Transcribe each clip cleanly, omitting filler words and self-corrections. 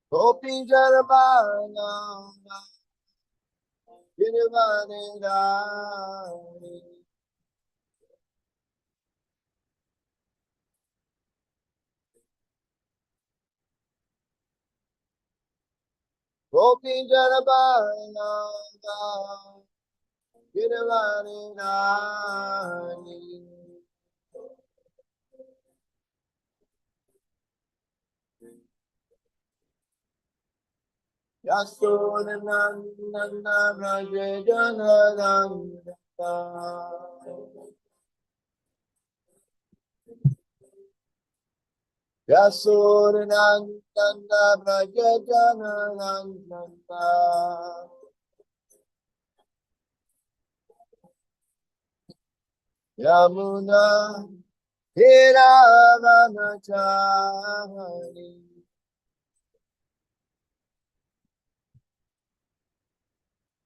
Gopi Jarabana, Girvanidani, Gopi Jarabana, Girvanidani, Yasodananda Brajajanadanda, Yasodananda Brajajanadanda, Yamuna Hiravanachari,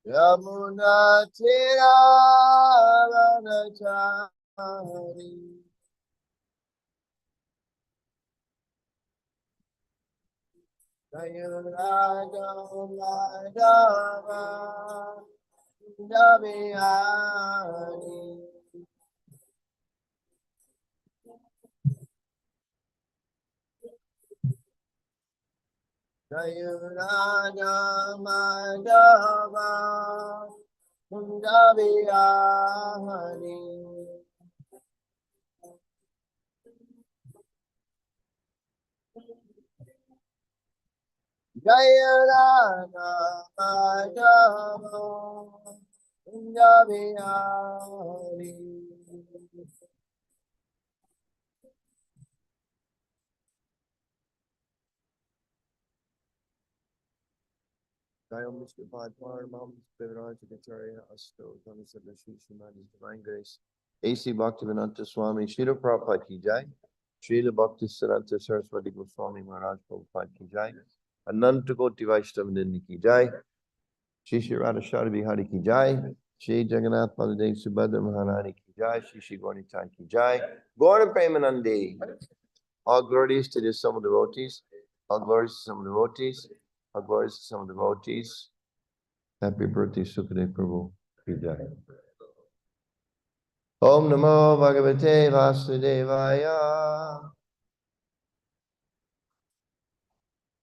Yamuna Hiravanachari, Jayaraja Madhava Navihari, Jayaraja Madhava Navihari, Jayaraja Madhava Navihari. Jai Mr. Padmar, Mam, Devraj, Acharya, Asto, Thomas of the Sri Srimad, His Divine Grace. A.C. Bhaktivedanta Swami, Srila Prabhupada ki jai, Srila Bhakti Siddhanta Saraswati Goswami Maharaj Prabhupada ki jai, Ananta Koti Vaishnavindini ki jai, Shri Shri Radha Shari Bihari ki jai, Shri Jagannath Baladev Subhadra Maharani ki jai, Shri Shri Gauritai ki jai, Gaura Premanandi. All glories to the some devotees, all glories to some devotees, all glories to some devotees. Happy birthday, Sukadev Prabhu. Ki jai. Om Namo Bhagavate Vasudevaya.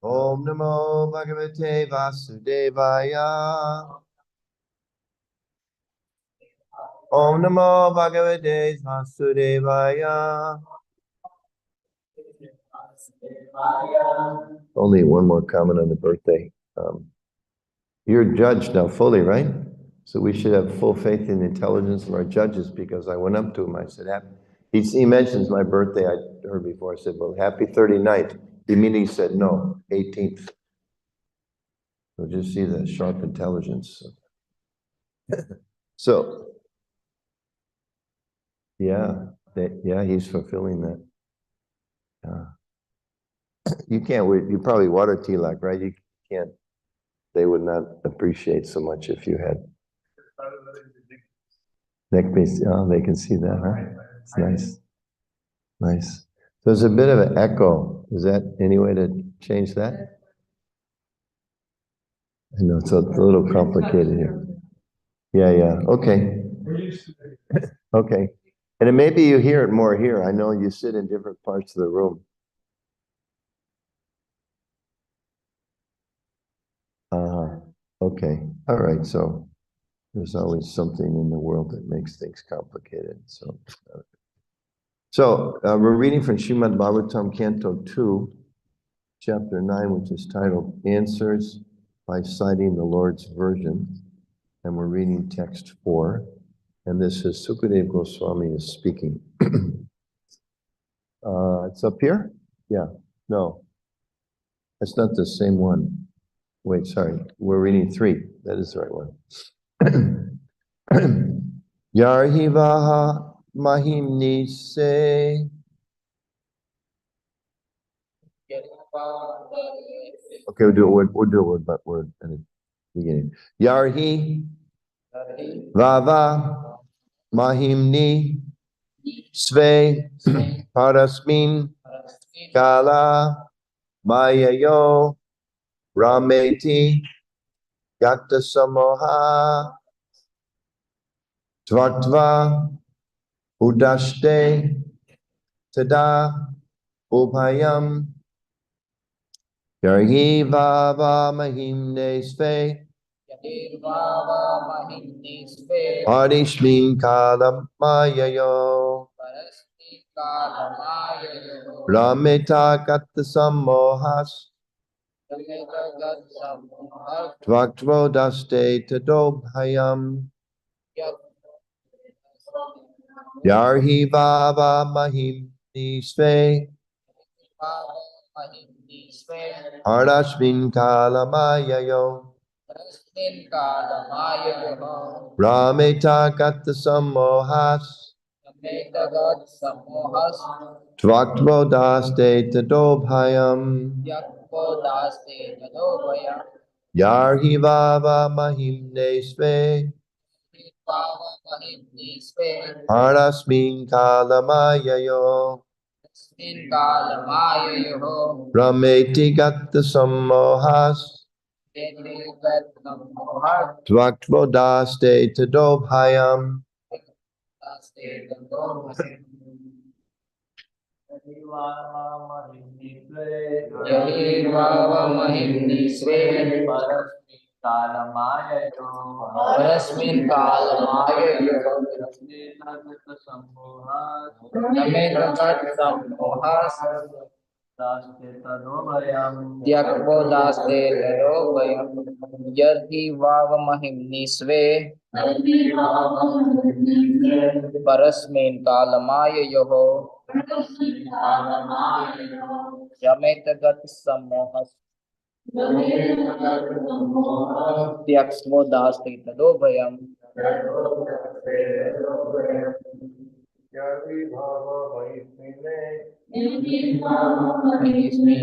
Om Namo Bhagavate Vasudevaya. Om Namo Bhagavate Vasudevaya. Only one more comment on the birthday. You're judged now fully, right? So we should have full faith in the intelligence of our judges, because I went up to him, I said, he mentions my birthday, I heard before, I said, well, happy 39th. He immediately said, no, 18th. So just see the sharp intelligence. So, yeah, he's fulfilling that. You probably water tilak, right? You can't, they would not appreciate so much if you had neck piece. Oh, they can see that, huh? It's nice. Nice. So there's a bit of an echo. Is that any way to change that? I know it's a little complicated here. Yeah. Okay. Okay. And maybe you hear it more here. I know you sit in different parts of the room. Okay. All right. So there's always something in the world that makes things complicated. So we're reading from Srimad Bhagavatam, Canto 2, Chapter 9, which is titled Answers by Citing the Lord's Version. And we're reading text 4. And this is Sukadev Goswami is speaking. It's up here? Yeah. No. That's not the same one. Wait, sorry. We're reading 3. That is the right one. Yarhivaha Mahimni se. Okay, we'll do it word by word at the beginning. Yarhi Vava Mahimni Sve Parasmin Kala Mayayo Rameti Gata Samoha Tvaktva Udashte Tada Ubhayam Yarhi Vava Mahimne Sve Parishmin Kalam Mayayo Rameta Gata Samohas Tvaktvo Daste Tadobhayam Yarhi Vava Mahimni Sve Hardashmin Kalamayayo Rameta Gata Samohas Tvaktvo Daste Tadobhayam Yarhi Vava Mahimne Sve Hardashmin Kalamayayo Rameti Gata Samohas Tvaktvo Daste Tadobhayam Parasmin kalamayo Namekat sammohas Tyakvo daste tadobhayam Yadhi vavamahimni sve Parasmin kalamaya yoho Yametagat sammohas Tyakvo daste tadobhayam Yarhi Vava Mahimne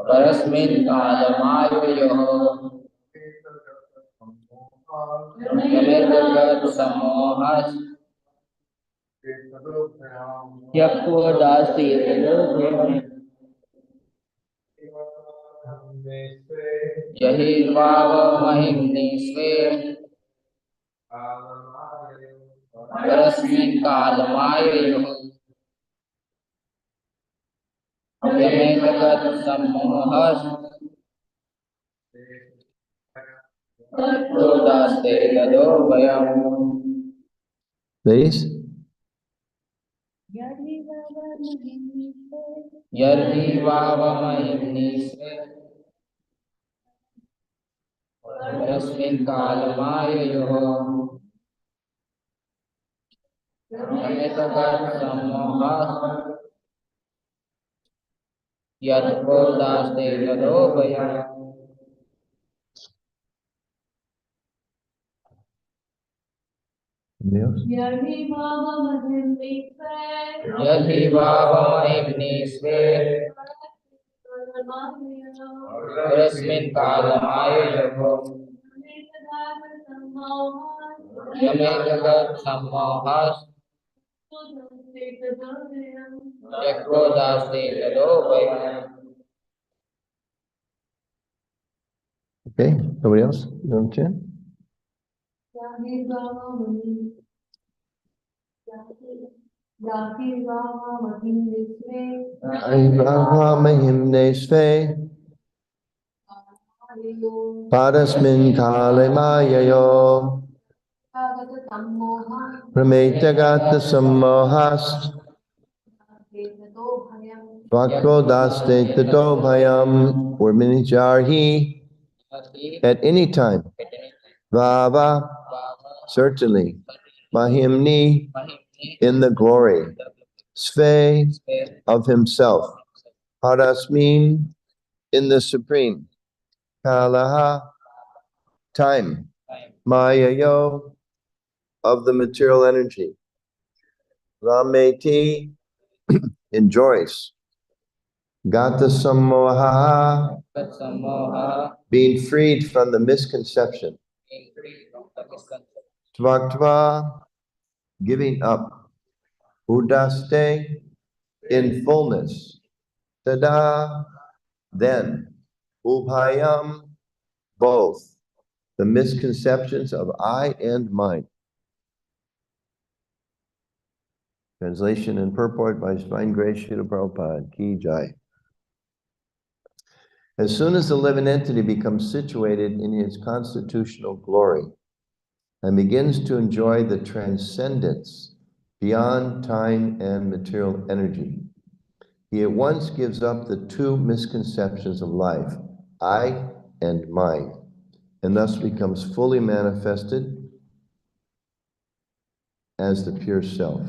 Parasmin kalamayo yoho Yametagat sammohas Tyakvo daste tadobhayam Yahi vavamahimni sve Parasmin kalamaya yoho Yametagat sammohas Daste tadobhayam Ladies? Yadhi vavamahimni sve Parasmin kalamaya yoho Yametagat sammohas Yadvo daste tadobhayam Anybody else? Yadhi vavamahimni sve Parasmin kalamaya yoho Yametagat sammohas Tyakvo daste tadobhayam Okay, nobody else? You want to chant? Vava Mahimne Sve Parasmin Kalamayayo Rameta Gata Samohas Tvaktvo Daste Tadobhayam Varminijarhi at any time. Vava, certainly. Mahimni, in the glory. Sve, of himself. Parasmin, in the supreme. Kalaha, time. Mayayo, of the material energy. Rameti enjoys. Gata Samoha, Samoha, being freed from the misconception. being free from the misconception. Tvaktva, giving up. Udaste, in fullness. Tada, then. Ubhayam, both. The misconceptions of I and mine. Translation and purport by His Divine Grace Srila Prabhupada, Ki Jai. As soon as the living entity becomes situated in its constitutional glory and begins to enjoy the transcendence beyond time and material energy, he at once gives up the two misconceptions of life, I and mine, and thus becomes fully manifested as the pure self.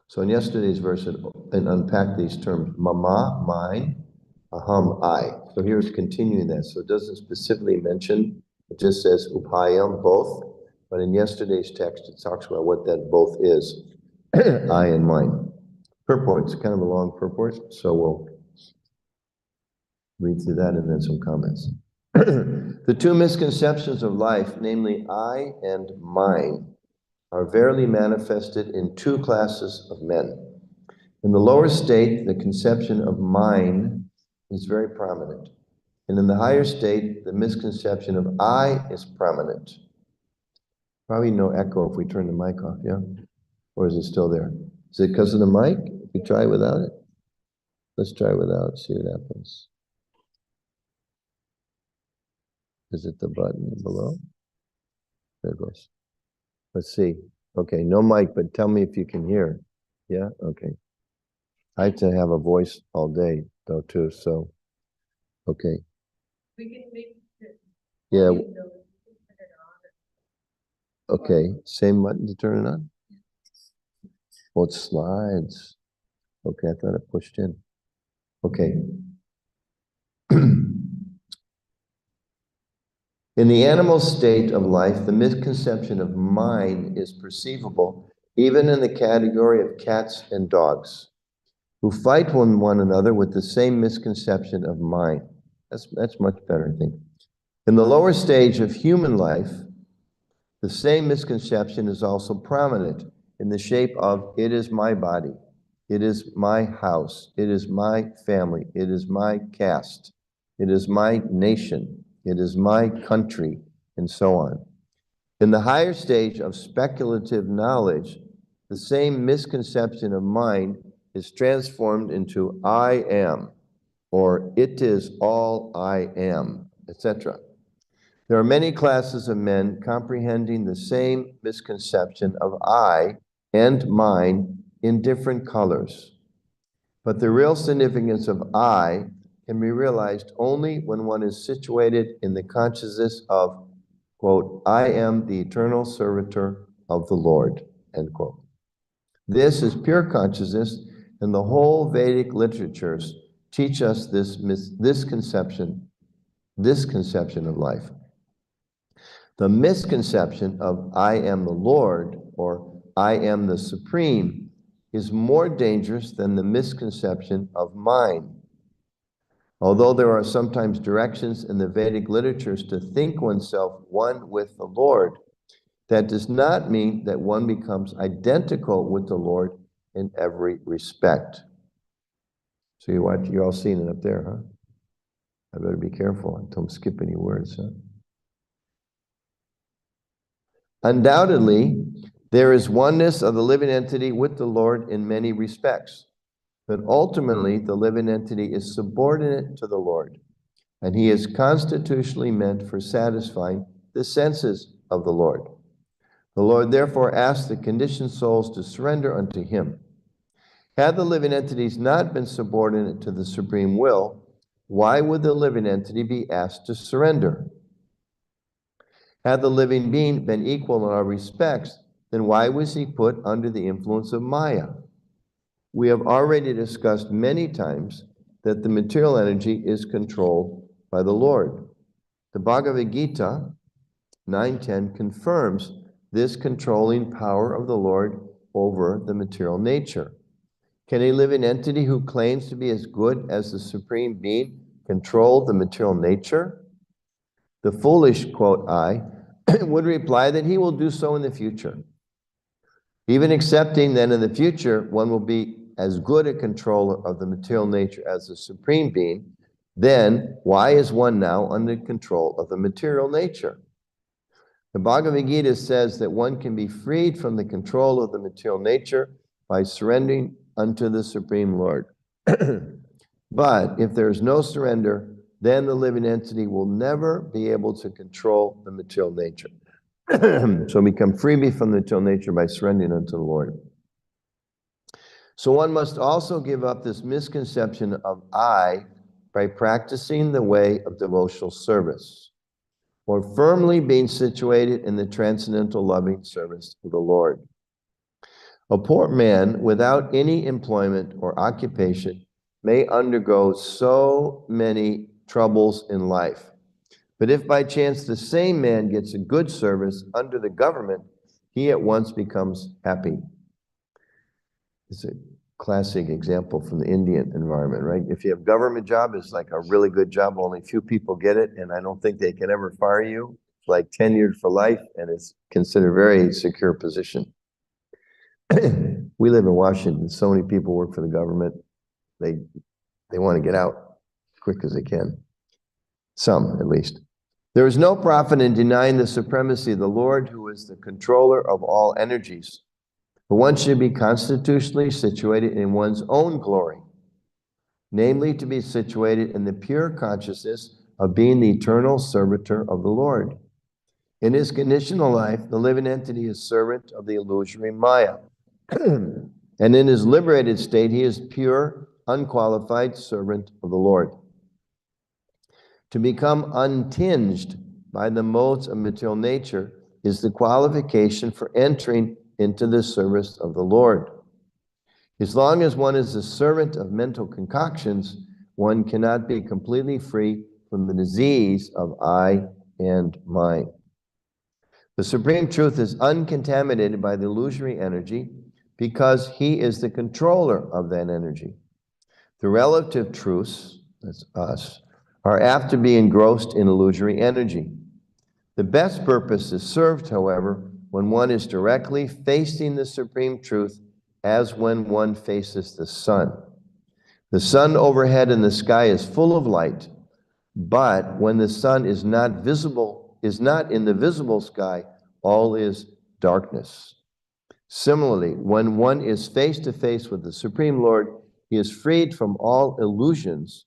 So in yesterday's verse, it unpacked these terms, mama, mine, aham, I. So here's continuing that. So it doesn't specifically mention, it just says upayam, both. But in yesterday's text, it talks about what that both is, I and mine. Purport, it's kind of a long purport, so we'll read through that and then some comments. The two misconceptions of life, namely I and mine, are verily manifested in two classes of men. In the lower state, the conception of mine is very prominent. And in the higher state, the misconception of I is prominent. Probably no echo if we turn the mic off, yeah? Or is it still there? Is it because of the mic? If we try without it? Let's try without it, see what happens. Is it the button below? There it goes. Let's see. Okay, no mic, but tell me if you can hear. Yeah, okay. I have to have a voice all day though too, so, okay. We can make it. Yeah. Okay, same button to turn it on? Oh, it slides. Okay, I thought it pushed in. Okay. In the animal state of life, the misconception of mine is perceivable, even in the category of cats and dogs, who fight one another with the same misconception of mine. That's much better, I think. In the lower stage of human life, the same misconception is also prominent in the shape of it is my body, it is my house, it is my family, it is my caste, it is my nation, it is my country, and so on. In the higher stage of speculative knowledge, the same misconception of mind is transformed into I am, or it is all I am, etc. There are many classes of men comprehending the same misconception of I and mine in different colors. But the real significance of I can be realized only when one is situated in the consciousness of, quote, I am the eternal servitor of the Lord, end quote. This is pure consciousness, and the whole Vedic literatures teach us this conception of life. The misconception of I am the Lord or I am the Supreme is more dangerous than the misconception of mine. Although there are sometimes directions in the Vedic literatures to think oneself one with the Lord, that does not mean that one becomes identical with the Lord in every respect. So you're all seeing it up there, huh? I better be careful. I don't skip any words, huh? Undoubtedly, there is oneness of the living entity with the Lord in many respects, but ultimately the living entity is subordinate to the Lord, and he is constitutionally meant for satisfying the senses of the Lord. The Lord therefore asks the conditioned souls to surrender unto him. Had the living entities not been subordinate to the supreme will, why would the living entity be asked to surrender? Had the living being been equal in all respects, then why was he put under the influence of Maya? We have already discussed many times that the material energy is controlled by the Lord. The Bhagavad Gita 9:10 confirms this controlling power of the Lord over the material nature? Can a living entity who claims to be as good as the Supreme Being control the material nature? The foolish, quote I, would reply that he will do so in the future. Even accepting that in the future one will be as good a controller of the material nature as the Supreme Being, then why is one now under control of the material nature? The Bhagavad Gita says that one can be freed from the control of the material nature by surrendering unto the Supreme Lord. But if there is no surrender, then the living entity will never be able to control the material nature. So become free from the material nature by surrendering unto the Lord. So one must also give up this misconception of I by practicing the way of devotional service, or firmly being situated in the transcendental loving service of the Lord. A poor man without any employment or occupation may undergo so many troubles in life. But if by chance the same man gets a good service under the government, he at once becomes happy. It's a classic example from the Indian environment, right? If you have government job, it's like a really good job. Only few people get it, and I don't think they can ever fire you. It's like tenured for life, and it's considered a very secure position. We live in Washington. So many people work for the government. They want to get out as quick as they can. Some, at least. There is no profit in denying the supremacy of the Lord, who is the controller of all energies. But one should be constitutionally situated in one's own glory, namely to be situated in the pure consciousness of being the eternal servitor of the Lord. In his conditional life, the living entity is servant of the illusory Maya. And in his liberated state, he is pure, unqualified servant of the Lord. To become untinged by the modes of material nature is the qualification for entering into the service of the Lord. As long as one is a servant of mental concoctions, one cannot be completely free from the disease of I and mine. The Supreme Truth is uncontaminated by the illusory energy because he is the controller of that energy. The relative truths, that's us, are apt to be engrossed in illusory energy. The best purpose is served, however, when one is directly facing the Supreme Truth, as when one faces the sun. The sun overhead in the sky is full of light, but when the sun is not in the visible sky, all is darkness. Similarly, when one is face to face with the Supreme Lord, he is freed from all illusions,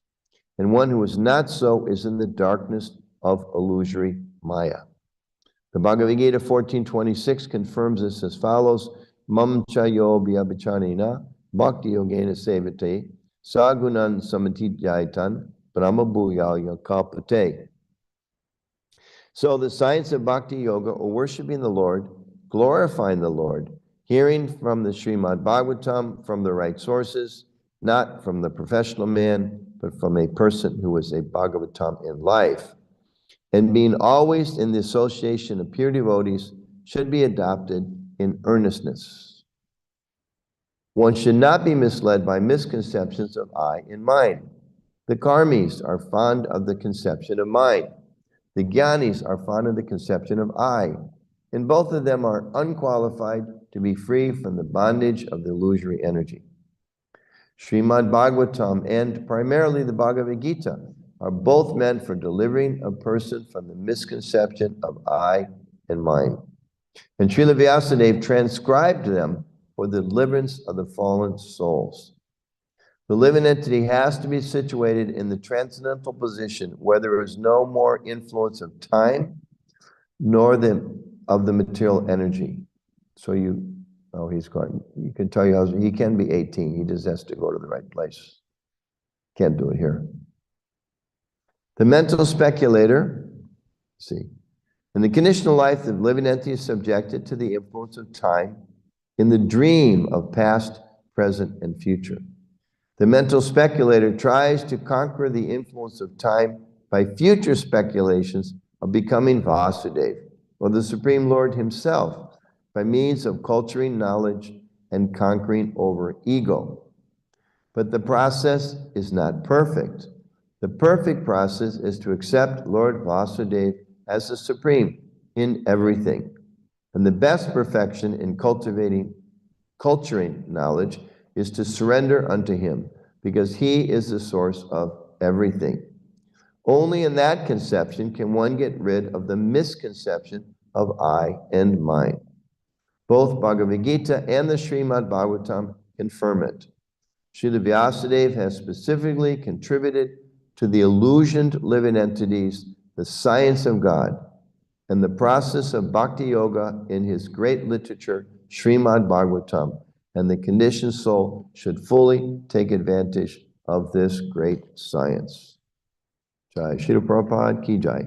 and one who is not so is in the darkness of illusory Maya. The Bhagavad Gita 14:26 confirms this as follows: Mam chayo vyabhichanena bhakti yogena sevate sagunan samatijaitan brahma bhuyaya kapate. So the science of bhakti yoga, or worshiping the Lord, glorifying the Lord, hearing from the Srimad Bhagavatam from the right sources, not from the professional man, but from a person who is a Bhagavatam in life, and being always in the association of pure devotees, should be adopted in earnestness. One should not be misled by misconceptions of I and mine. The karmis are fond of the conception of mine. The jnanis are fond of the conception of I, and both of them are unqualified to be free from the bondage of the illusory energy. Srimad Bhagavatam and primarily the Bhagavad Gita are both meant for delivering a person from the misconception of I and mine. And Srila Vyasadeva transcribed them for the deliverance of the fallen souls. The living entity has to be situated in the transcendental position where there is no more influence of time nor of the material energy. So he's gone. You can tell you he can be 18. He just has to go to the right place. Can't do it here. The mental speculator, in the conditional life, the living entity is subjected to the influence of time in the dream of past, present, and future. The mental speculator tries to conquer the influence of time by future speculations of becoming Vasudeva. or the Supreme Lord himself by means of culturing knowledge and conquering over ego. But the process is not perfect. The perfect process is to accept Lord Vasudeva as the Supreme in everything. And the best perfection in culturing knowledge is to surrender unto him, because he is the source of everything. Only in that conception can one get rid of the misconception of I and mine. Both Bhagavad Gita and the Srimad Bhagavatam confirm it. Srila Vyasadeva has specifically contributed to the illusioned living entities, the science of God, and the process of bhakti yoga in his great literature, Srimad Bhagavatam, and the conditioned soul should fully take advantage of this great science. Jai Shri Prabhupada ki jai.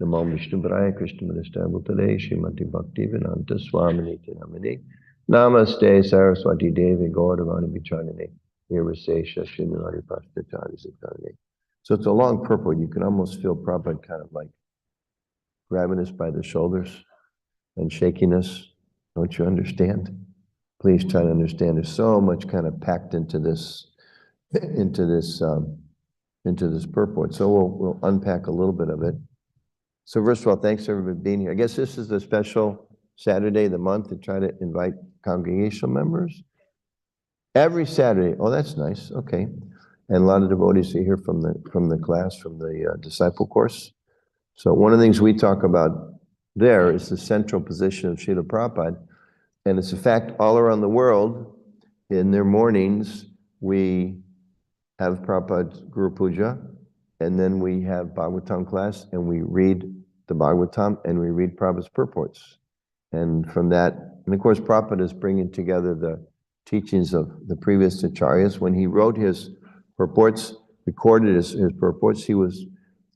Namo Vishnu Padaya Krishna Ministra Bhutale Srimati Bhakti Vedanta Swamini Namini Namaste Saraswati Devi Gaudavani Vicharnane Irasesha Shinari Pastachari Sikharane. So it's a long purport. You can almost feel Prabhupada kind of like grabbing us by the shoulders and shaking us. Don't you understand? Please try to understand. There's so much kind of packed into this purport. So we'll unpack a little bit of it. So first of all, thanks everybody for being here. I guess this is the special Saturday of the month to try to invite congregational members. Every Saturday. Oh, that's nice. Okay. And a lot of devotees are here from the class, from the disciple course. So one of the things we talk about there is the central position of Srila Prabhupada. And it's a fact all around the world, in their mornings, we have Prabhupada's Guru Puja, and then we have Bhagavatam class, and we read the Bhagavatam, and we read Prabhupada's purports. And from that, and of course, Prabhupada is bringing together the teachings of the previous acharyas. When he wrote his purports, recorded his purports, you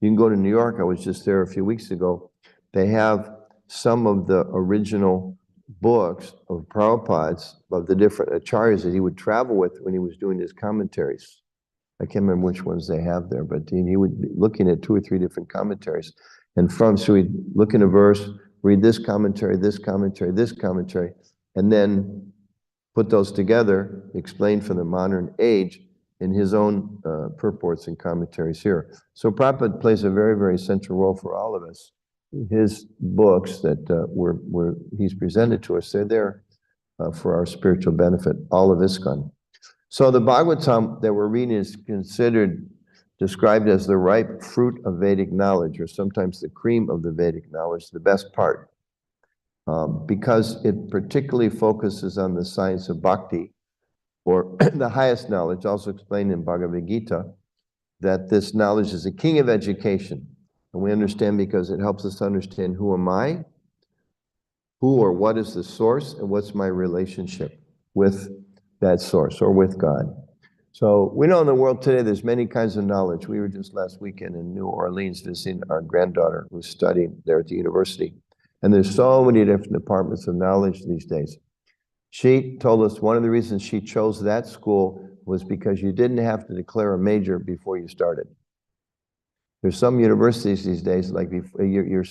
can go to New York, I was just there a few weeks ago, they have some of the original books of Prabhupada's, of the different acharyas that he would travel with when he was doing his commentaries. I can't remember which ones they have there, but he would be looking at 2 or 3 different commentaries. And so he'd look in a verse, read this commentary, this commentary, this commentary, and then put those together, explain for the modern age in his own purports and commentaries here. So Prabhupada plays a very, very central role for all of us. His books that he's presented to us, they're there for our spiritual benefit, all of ISKCON. So the Bhagavatam that we're reading is described as the ripe fruit of Vedic knowledge, or sometimes the cream of the Vedic knowledge, the best part, because it particularly focuses on the science of bhakti, or the highest knowledge, also explained in Bhagavad Gita, that this knowledge is the king of education. And we understand because it helps us understand who am I, who or what is the source, and what's my relationship with that source or with God. So we know in the world today there's many kinds of knowledge. We were just last weekend in New Orleans visiting our granddaughter who's studying there at the university. And there's so many different departments of knowledge these days. She told us one of the reasons she chose that school was because you didn't have to declare a major before you started. There's some universities these days, like you're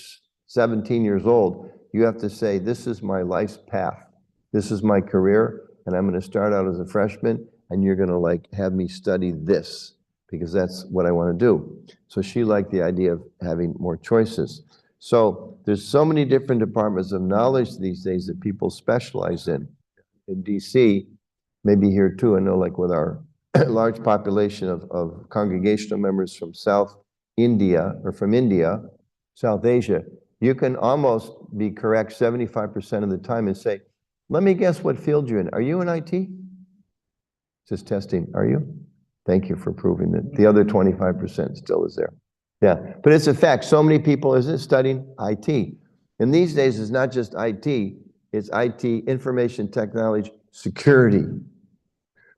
17 years old, you have to say, this is my life's path. This is my career, and I'm going to start out as a freshman, and you're going to like have me study this, because that's what I want to do. So she liked the idea of having more choices. So there's so many different departments of knowledge these days that people specialize in. In DC, maybe here too, I know like with our large population of congregational members from South India, or from India, South Asia, you can almost be correct 75% of the time and say, let me guess what field you're in. Are you in IT? Just testing, are you? Thank you for proving that the other 25% still is there. Yeah, but it's a fact. So many people is studying IT. And these days it's not just IT, it's IT, information technology, security,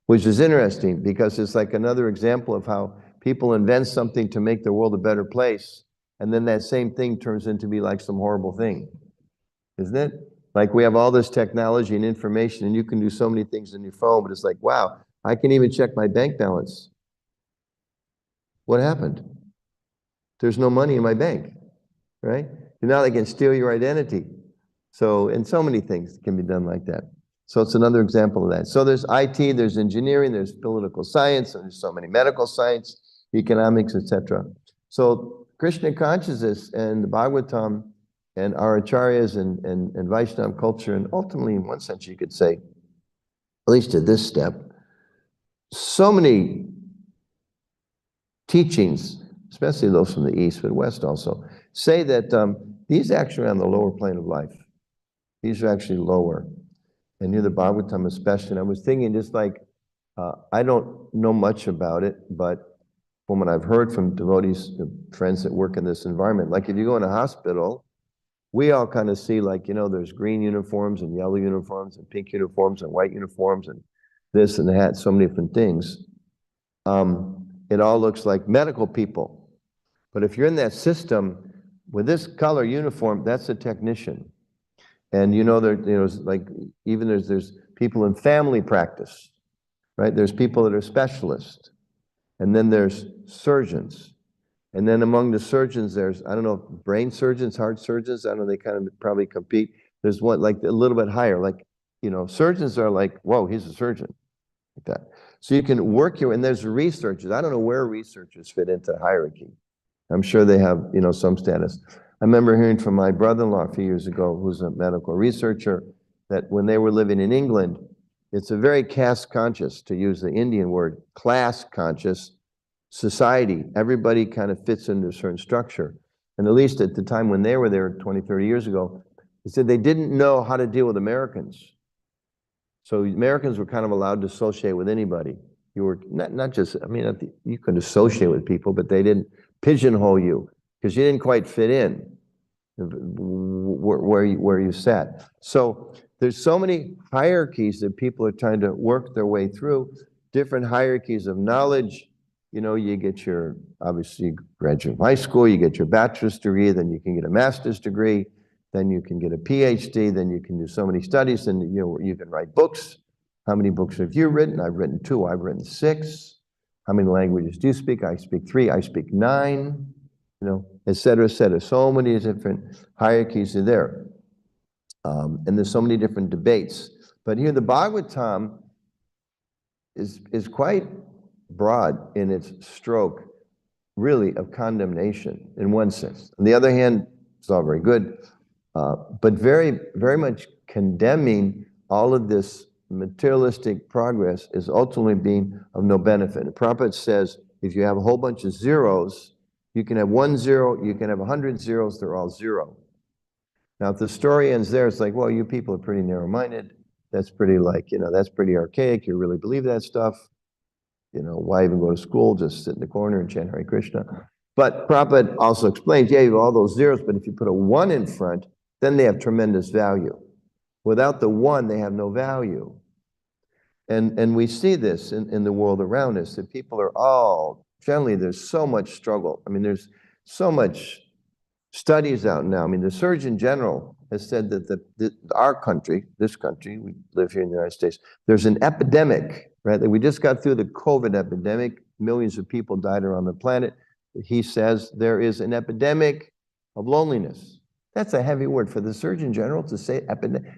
which is interesting because it's like another example of how people invent something to make the world a better place, and then that same thing turns into be like some horrible thing, isn't it? Like we have all this technology and information, and you can do so many things on your phone, but it's like, wow, I can even check my bank balance. What happened? There's no money in my bank, right? Now they can steal your identity. So, and so many things can be done like that. So it's another example of that. So there's IT, there's engineering, there's political science, and there's so many medical science, economics, etc. So Krishna consciousness and the Bhagavatam and our acharyas and Vaishnava culture, and ultimately, in one sense, you could say, at least to this step, so many teachings, especially those from the East, but West also, say that these actually are on the lower plane of life. These are actually lower. And near the Bhagavatam especially, and I was thinking just like, I don't know much about it, but from what I've heard from devotees, friends that work in this environment, like if you go in a hospital, we all kind of see like, there's green uniforms and yellow uniforms and pink uniforms and white uniforms and this and that, so many different things. It all looks like medical people. But if you're in that system with this color uniform, that's a technician. And there's like, even there's people in family practice, right? There's people that are specialists. And then there's surgeons. And then among the surgeons, there's, I don't know, brain surgeons, heart surgeons. I don't know, they kind of probably compete. There's one like a little bit higher, like, surgeons are like, whoa, he's a surgeon, like that. So you can work your, and there's researchers. I don't know where researchers fit into hierarchy. I'm sure they have, some status. I remember hearing from my brother-in-law a few years ago, who's a medical researcher, that when they were living in England, it's a very caste conscious, to use the Indian word, class conscious society. Everybody kind of fits into a certain structure. And at least at the time when they were there 20, 30 years ago, he said they didn't know how to deal with Americans. So Americans were kind of allowed to associate with anybody. You were not just, you could associate with people, but they didn't pigeonhole you because you didn't quite fit in where you sat. So there's so many hierarchies that people are trying to work their way through, different hierarchies of knowledge. You get your, obviously, you graduate from high school, you get your bachelor's degree, then you can get a master's degree, then you can get a PhD, then you can do so many studies, and you can write books. How many books have you written? I've written 2, I've written 6. How many languages do you speak? I speak 3, I speak 9, et cetera, et cetera. So many different hierarchies are there. And there's so many different debates. But here the Bhagavatam is quite broad in its stroke, really, of condemnation in one sense. On the other hand, it's all very good, but very, very much condemning all of this materialistic progress is ultimately being of no benefit. And Prabhupada says, if you have a whole bunch of zeros, you can have 1 0, you can have 100 zeros, they're all 0. Now, if the story ends there, it's like, well, you people are pretty narrow-minded. That's pretty that's pretty archaic. You really believe that stuff. Why even go to school? Just sit in the corner and chant Hare Krishna. But Prabhupada also explains, yeah, you have all those zeros, but if you put a 1 in front, then they have tremendous value. Without the 1, they have no value. And we see this in the world around us, that people are all, generally, there's so much struggle. There's so much studies out now. The Surgeon General has said that our country, this country, we live here in the United States, there's an epidemic, right? We just got through the COVID epidemic. Millions of people died around the planet. He says there is an epidemic of loneliness. That's a heavy word for the Surgeon General to say.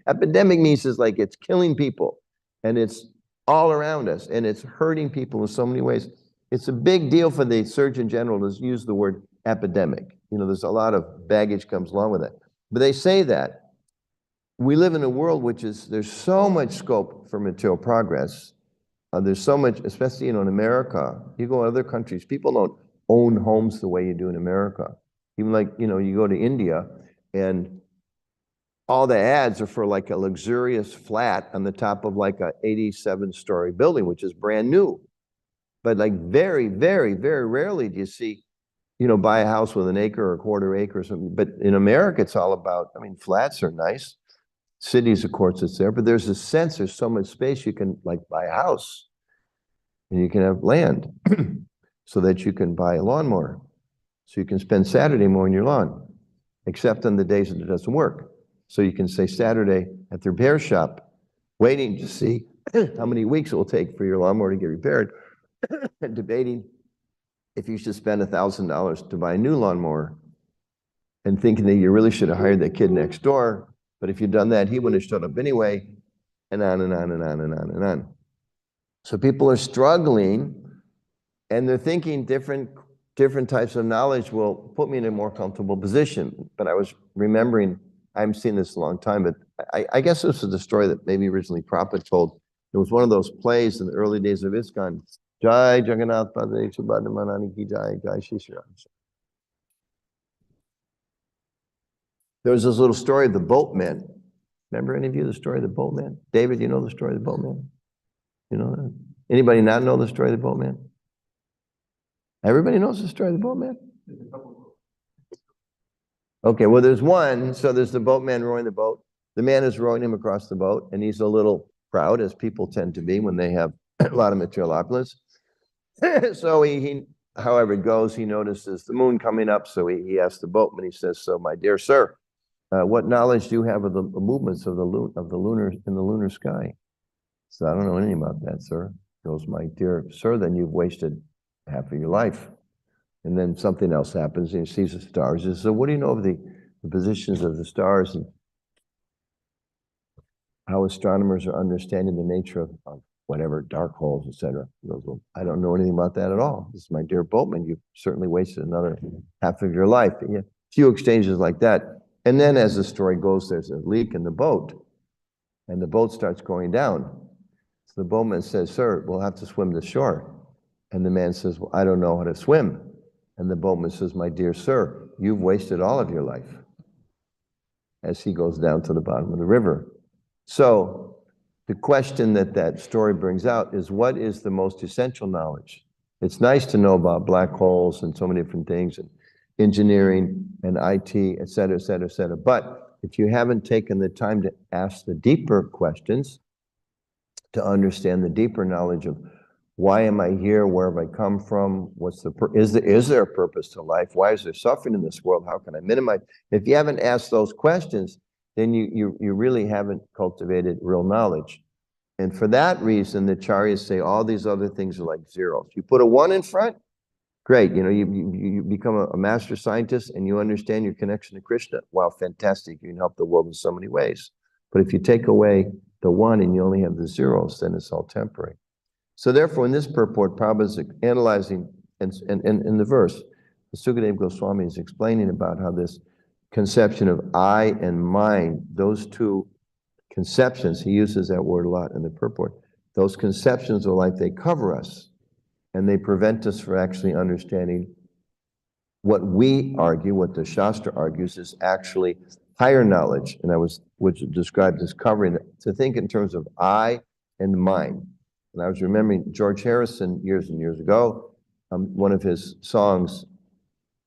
Epidemic means it's like it's killing people, and it's all around us, and it's hurting people in so many ways. It's a big deal for the Surgeon General to use the word epidemic. There's a lot of baggage comes along with it. But they say that we live in a world there's so much scope for material progress. There's so much, especially, in America. You go to other countries, people don't own homes the way you do in America. Even like, you go to India, and all the ads are for like a luxurious flat on the top of like a 87-story building, which is brand new. But like very, very, very rarely do you see, buy a house with an acre or a quarter acre or something. But in America, it's all about, flats are nice. Cities, of course, it's there, but there's a sense, there's so much space you can like buy a house, and you can have land so that you can buy a lawnmower. So you can spend Saturday mowing your lawn, except on the days that it doesn't work. So you can say Saturday at the repair shop, waiting to see how many weeks it will take for your lawnmower to get repaired, and debating if you should spend $1,000 to buy a new lawnmower and thinking that you really should have hired that kid next door. But if you'd done that, he wouldn't have showed up anyway, and on and on and on and on and on. So people are struggling, and they're thinking different types of knowledge will put me in a more comfortable position. But I was remembering, I haven't seen this in a long time, but I guess this was the story that maybe originally Prabhupada told. It was one of those plays in the early days of ISKCON. Jai Jagannath Padre Subhadra Ki Jai, Jai Shri Shri Ram. There was this little story of the boatman. Remember any of you the story of the boatman? David, you know the story of the boatman? You know that? Anybody not know the story of the boatman? Everybody knows the story of the boatman? Okay, well, there's one. So there's the boatman rowing the boat. The man is rowing him across the boat, and he's a little proud, as people tend to be when they have a lot of material opulence. So he, however it goes, he notices the moon coming up. So he asks the boatman, he says, so my dear sir, what knowledge do you have of the movements of the lunar in the lunar sky? So I don't know anything about that, sir. He goes, my dear sir, then you've wasted half of your life. And then something else happens, and he sees the stars. He says, so what do you know of the positions of the stars and how astronomers are understanding the nature of whatever, dark holes, etc.? He goes, well, I don't know anything about that at all. This is my dear boatman. You've certainly wasted another half of your life. And a few exchanges like that. And then as the story goes, there's a leak in the boat, and the boat starts going down. So the boatman says, sir, we'll have to swim to shore. And the man says, well, I don't know how to swim. And the boatman says, my dear sir, you've wasted all of your life, as he goes down to the bottom of the river. So the question that story brings out is, what is the most essential knowledge? It's nice to know about black holes and so many different things, and engineering and IT, et cetera, et cetera, et cetera. But if you haven't taken the time to ask the deeper questions, to understand the deeper knowledge of why am I here? Where have I come from? Is there a purpose to life? Why is there suffering in this world? How can I minimize? If you haven't asked those questions, then you really haven't cultivated real knowledge. And for that reason, the Acharyas say all these other things are like zeros. You put a 1 in front, great. You know, you become a master scientist and you understand your connection to Krishna. Wow, fantastic. You can help the world in so many ways. But if you take away the 1 and you only have the zeros, then it's all temporary. So therefore, in this purport, Prabhupada is analyzing, and in the verse, Sukadeva Goswami is explaining about how this conception of I and mine, those two conceptions, he uses that word a lot in the purport, those conceptions of life, they cover us, and they prevent us from actually understanding what we argue, what the Shastra argues, is actually higher knowledge, and which is described as covering it, to think in terms of I and mine. And I was remembering George Harrison years and years ago, one of his songs,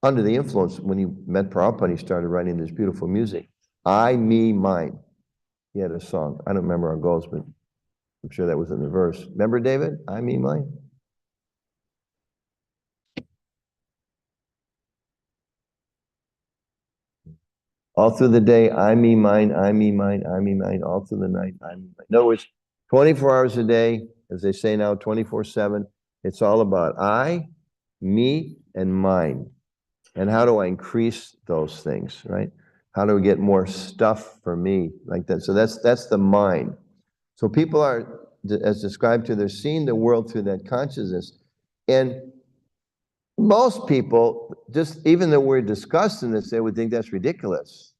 under the influence, when he met Prabhupada, he started writing this beautiful music. I, me, mine. He had a song. I don't remember how it goes, but I'm sure that was in the verse. Remember, David? I, me, mine? All through the day, I, me, mine, I, me, mine, I, me, mine. All through the night, I, me, mine. In other words, 24 hours a day, as they say now, 24/7, it's all about I, me, and mine. And how do I increase those things, right? How do we get more stuff for me like that? So that's the mind. So people are, as described to, they're seeing the world through that consciousness. And most people, just even though we're discussing this, they would think that's ridiculous.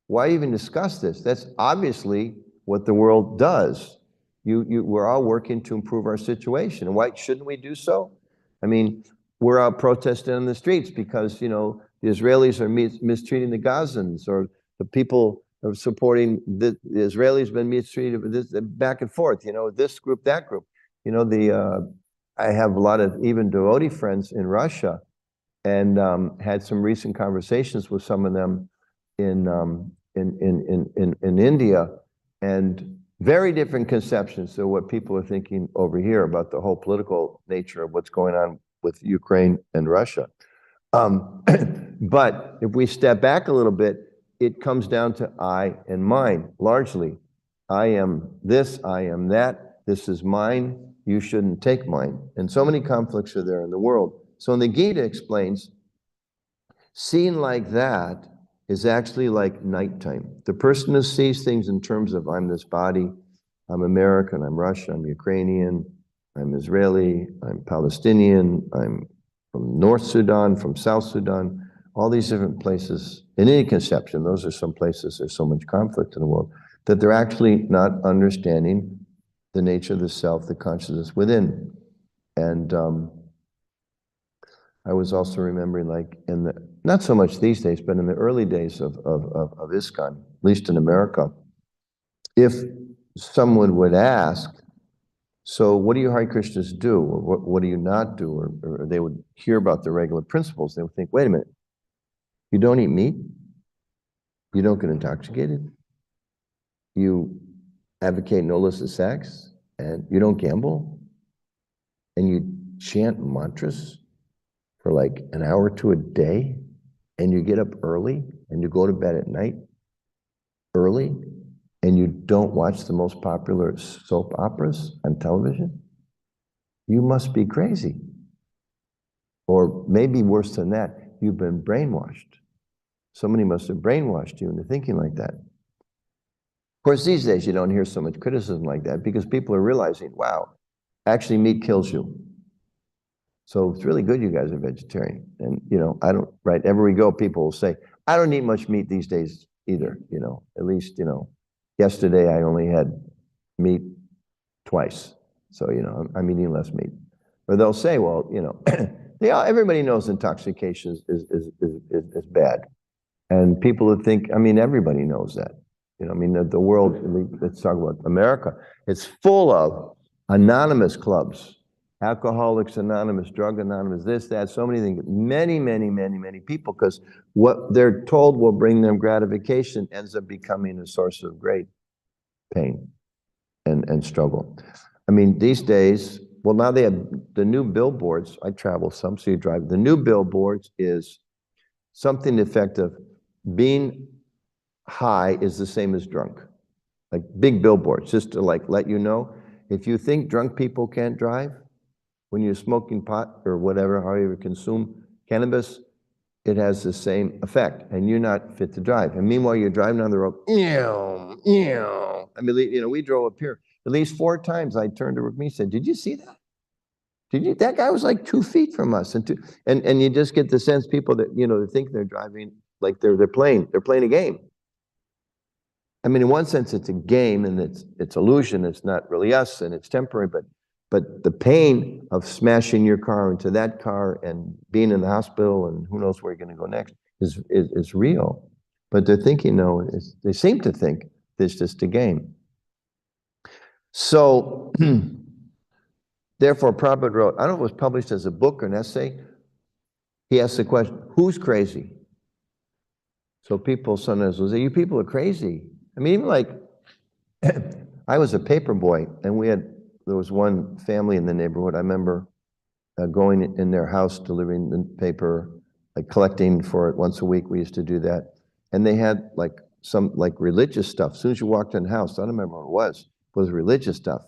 Why even discuss this? That's obviously what the world does. We're all working to improve our situation. And why shouldn't we do so? I mean, we're out protesting on the streets because, you know, the Israelis are mistreating the Gazans, or the people are supporting the Israelis been mistreated this, back and forth, you know, this group, that group. You know, I have a lot of even devotee friends in Russia, and had some recent conversations with some of them in India, and very different conceptions of what people are thinking over here about the whole political nature of what's going on with Ukraine and Russia. But if we step back a little bit, it comes down to I and mine, largely. I am this, I am that, this is mine, you shouldn't take mine. And so many conflicts are there in the world. So in the Gita explains, seen like that, is actually like nighttime. The person who sees things in terms of I'm this body, I'm American, I'm Russian, I'm Ukrainian, I'm Israeli, I'm Palestinian, I'm from North Sudan, from South Sudan, all these different places. In any conception, those are some places there's so much conflict in the world that they're actually not understanding the nature of the self, the consciousness within. And I was also remembering, like, in the, not so much these days, but in the early days of ISKCON, at least in America, if someone would ask, so what do you Hare Krishnas do? Or what do you not do? Or they would hear about the regular principles. They would think, wait a minute, you don't eat meat? You don't get intoxicated? You advocate no illicit sex? And you don't gamble? And you chant mantras for like an hour to a day? And you get up early and you go to bed at night early? And you don't watch the most popular soap operas on television? You must be crazy. Or maybe worse than that, you've been brainwashed. Somebody must have brainwashed you into thinking like that. Of course, these days you don't hear so much criticism like that because people are realizing, wow, actually meat kills you. So it's really good you guys are vegetarian. And, you know, I don't, right, everywhere we go, people will say, I don't eat much meat these days either, you know, at least, you know, yesterday I only had meat twice. So, you know, I'm eating less meat. Or they'll say, well, you know, everybody knows intoxication is bad. And people would think, I mean, everybody knows that. You know, I mean, the world, let's talk about America, it's full of anonymous clubs, Alcoholics Anonymous, Drug Anonymous, this, that, so many things. Many, many, many, many people, because what they're told will bring them gratification ends up becoming a source of great pain and struggle. I mean, these days, well, now they have the new billboards. I travel some, so you drive. The new billboards is something effective. Being high is the same as drunk. Like big billboards, just to like let you know, if you think drunk people can't drive, when you're smoking pot or whatever, however you consume cannabis, it has the same effect, and you're not fit to drive. And meanwhile, you're driving down the road, I mean, you know, we drove up here. At least 4 times I turned to me and said, did you see that? Did you? That guy was like 2 feet from us. And you just get the sense people that, you know, they think they're driving like they're playing a game. I mean, in one sense, it's a game and it's illusion. It's not really us and it's temporary, but the pain of smashing your car into that car and being in the hospital and who knows where you're going to go next is real. But they're thinking, no, they seem to think it's just a game. So, therefore, Prabhupada wrote, I don't know if it was published as a book or an essay. He asked the question, who's crazy? So people sometimes will say, you people are crazy. I mean, even like, I was a paper boy, and there was one family in the neighborhood. I remember going in their house, delivering the paper, like collecting for it once a week. We used to do that. And they had like some like religious stuff. As soon as you walked in the house, I don't remember what it was religious stuff.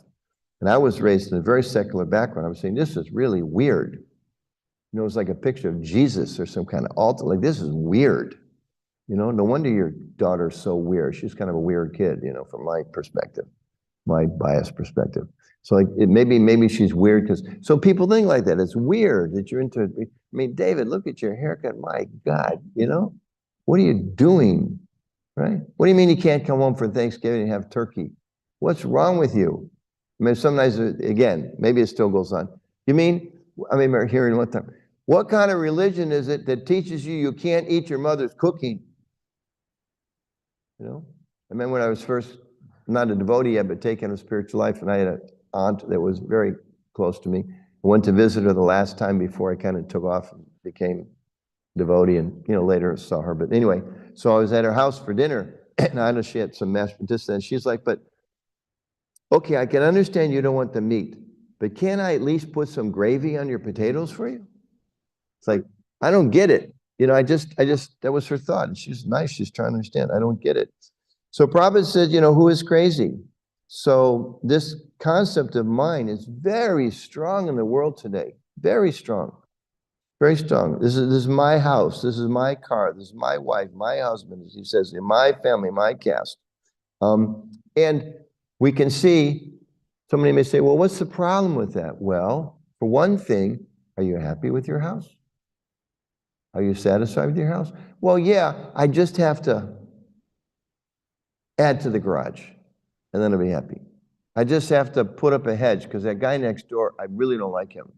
And I was raised in a very secular background. I was saying, this is really weird. You know, it was like a picture of Jesus or some kind of altar. Like, this is weird. You know, no wonder your daughter's so weird. She's kind of a weird kid, you know, from my perspective, my biased perspective. So like, maybe she's weird because, so people think like that. It's weird that you're into, I mean, David, look at your haircut. My God, you know, what are you doing, right? What do you mean you can't come home for Thanksgiving and have turkey? What's wrong with you? I mean, sometimes, again, maybe it still goes on. You mean, I remember hearing one time, what kind of religion is it that teaches you can't eat your mother's cooking? You know, I remember when I was first, not a devotee yet, but taking a spiritual life, and I had an aunt that was very close to me. I went to visit her the last time before I kind of took off and became devotee, and, you know, later saw her. But anyway, so I was at her house for dinner, and I know she had some mashed potatoes, and she's like, but, okay, I can understand you don't want the meat, but can I at least put some gravy on your potatoes for you? It's like, I don't get it. You know, I just, that was her thought. And she's nice. She's trying to understand. I don't get it. So Prabhupada said, you know, who is crazy? So this concept of mind is very strong in the world today. Very strong. Very strong. This is my house. This is my car. This is my wife, my husband, as he says, in my family, my caste. And we can see, somebody may say, well, what's the problem with that? Well, for one thing, are you happy with your house? Are you satisfied with your house? Well, yeah, I just have to add to the garage, and then I'll be happy. I just have to put up a hedge because that guy next door, I really don't like him.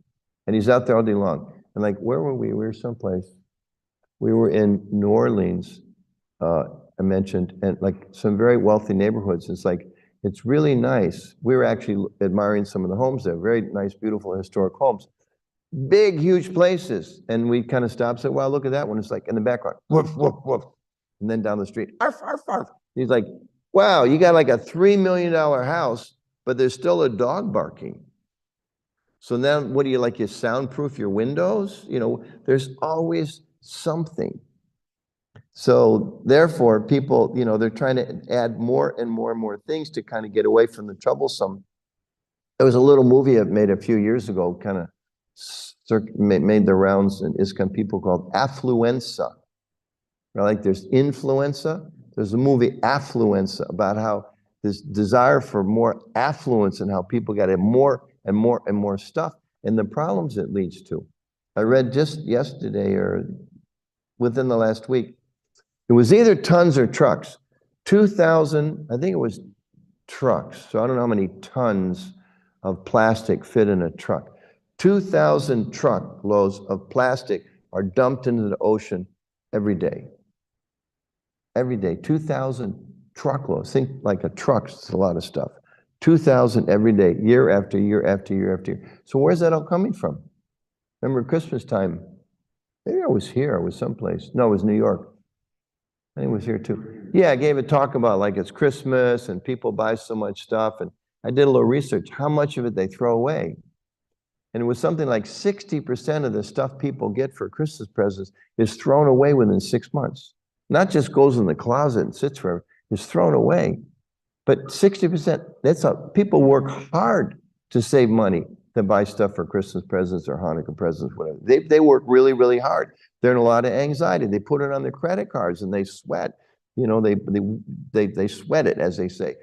And he's out there all day long. And like, where were we? We were someplace. We were in New Orleans, I mentioned, and like some very wealthy neighborhoods. It's like, it's really nice. We were actually admiring some of the homes there, very nice, beautiful, historic homes. Big, huge places. And we kind of stopped, said, wow, look at that one. It's like in the background, woof, woof, woof. And then down the street, arf, arf, arf. He's like, wow, you got like a $3 million house, but there's still a dog barking. So now what do you like? You soundproof your windows? You know, there's always something. So therefore, people, you know, they're trying to add more and more and more things to kind of get away from the troublesome. There was a little movie I made a few years ago, kind of made the rounds, and is kind of people called Affluenza. Like there's influenza. There's a movie Affluenza about how this desire for more affluence and how people got to more and more and more stuff and the problems it leads to. I read just yesterday or within the last week, it was either tons or trucks. 2,000, I think it was trucks. So I don't know how many tons of plastic fit in a truck. 2,000 truckloads of plastic are dumped into the ocean every day. Every day, 2,000 truckloads. Think like a truck, it's a lot of stuff. 2,000 every day, year after year after year after year. So where's that all coming from? Remember Christmas time? Maybe I was here, I was someplace. No, it was New York. I think it was here too. Yeah, I gave a talk about like it's Christmas and people buy so much stuff. And I did a little research, how much of it they throw away. And it was something like 60% of the stuff people get for Christmas presents is thrown away within 6 months. Not just goes in the closet and sits forever, it's thrown away. But 60%, people work hard to save money to buy stuff for Christmas presents or Hanukkah presents, whatever. They work really, really hard. They're in a lot of anxiety. They put it on their credit cards and they sweat. You know, they sweat it, as they say.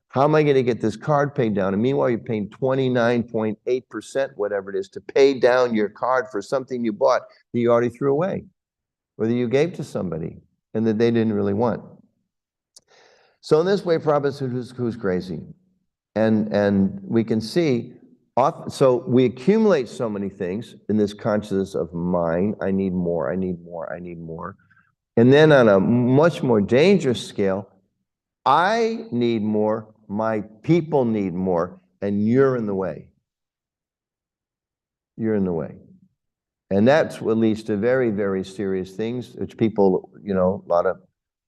How am I going to get this card paid down? And meanwhile, you're paying 29.8%, whatever it is, to pay down your card for something you bought that you already threw away, or that you gave to somebody and that they didn't really want. So in this way, Prabhupada who's crazy. And we can see, so we accumulate so many things in this consciousness of mine. I need more, I need more, I need more. And then on a much more dangerous scale, I need more, my people need more, and you're in the way. You're in the way. And that's what leads to very, very serious things, which people, you know, a lot of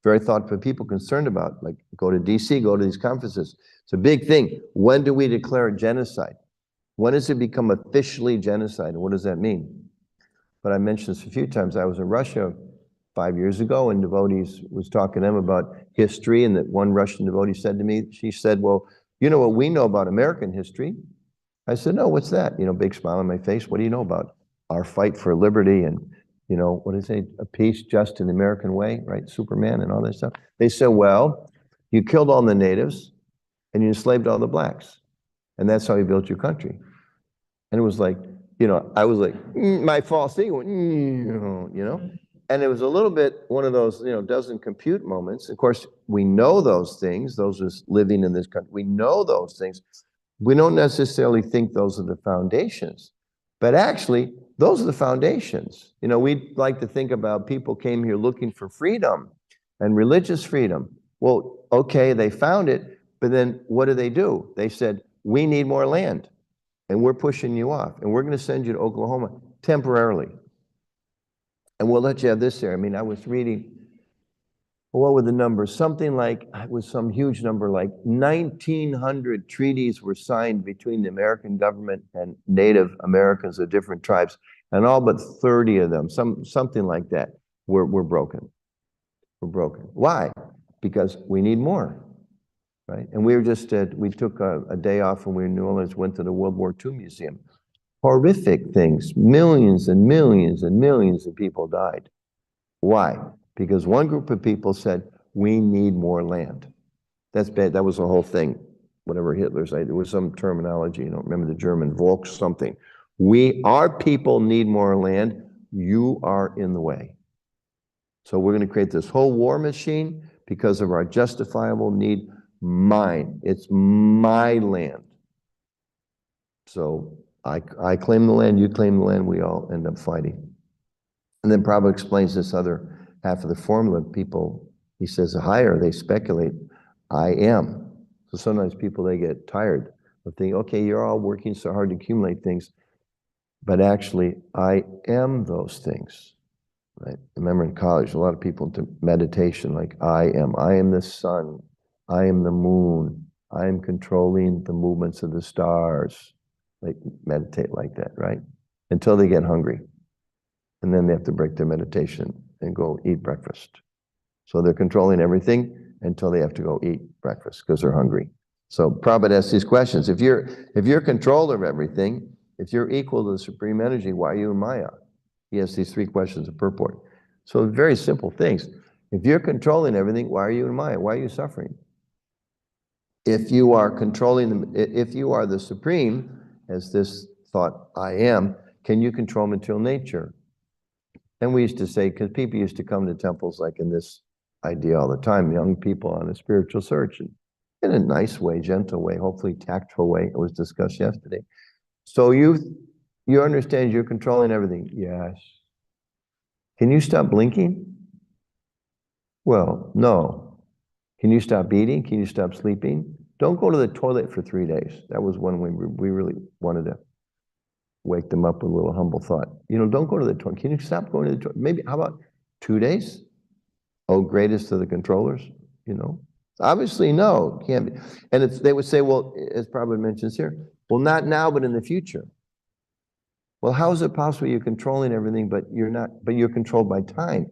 very thoughtful people concerned about, like go to DC, go to these conferences. It's a big thing. When do we declare a genocide? When does it become officially genocide? And what does that mean? But I mentioned this a few times. I was in Russia 5 years ago, and devotees was talking to them about history, and that one Russian devotee said to me, she said, well, you know what we know about American history? I said, no, what's that? You know, big smile on my face. What do you know about our fight for liberty and, you know, what is it? A peace just in the American way, right? Superman and all that stuff. They said, well, you killed all the natives and you enslaved all the blacks. And that's how you built your country. And it was like, you know, I was like, my false ego, you know, and it was a little bit one of those, you know, doesn't compute moments. Of course, we know those things, those who's living in this country, we know those things. We don't necessarily think those are the foundations, but actually, those are the foundations. You know, we like to think about people came here looking for freedom and religious freedom. Well, okay, they found it, but then what do? They said, we need more land, and we're pushing you off, and we're going to send you to Oklahoma temporarily. And we'll let you have this there. I mean, I was reading, what were the numbers? Something like, it was some huge number, like 1,900 treaties were signed between the American government and Native Americans of different tribes, and all but 30 of them, something like that, were broken. Were broken. Why? Because we need more, right? And we were just we took a day off when we were in New Orleans, went to the World War II Museum. horrific things. Millions and millions and millions of people died. Why? Because one group of people said, we need more land. That's bad. That was the whole thing. Whatever Hitler said, there was some terminology, I don't remember the German, Volk something. Our people need more land. You are in the way. So we're going to create this whole war machine because of our justifiable need. Mine. It's my land. So I claim the land, you claim the land, we all end up fighting. And then Prabhupada explains this other half of the formula. People, he says, higher, they speculate, I am. So sometimes people, they get tired of thinking, okay, you're all working so hard to accumulate things, but actually, I am those things. Right? I remember in college, a lot of people do meditation like, I am the sun, I am the moon, I am controlling the movements of the stars. They meditate like that, right? Until they get hungry. And then they have to break their meditation and go eat breakfast. So they're controlling everything until they have to go eat breakfast because they're hungry. So Prabhupada asks these questions. If you're controller of everything, if you're equal to the supreme energy, why are you in Maya? He has these three questions of purport. So very simple things. If you're controlling everything, why are you in Maya? Why are you suffering? If you are controlling, if you are the supreme, as this thought I am, can you control material nature? And we used to say, because people used to come to temples like in this idea all the time, young people on a spiritual search, and in a nice way, gentle way, hopefully tactful way. It was discussed yesterday. So you understand you're controlling everything. Yes. Can you stop blinking? Well, no. Can you stop eating? Can you stop sleeping? Don't go to the toilet for 3 days. That was one we really wanted to wake them up with a little humble thought. Don't go to the toilet. Can you stop going to the toilet? Maybe, how about 2 days? Oh, greatest of the controllers, Obviously, no, can't be. And they would say, well, as Prabhupada mentions here, well, not now, but in the future. Well, how is it possible you're controlling everything, but you're controlled by time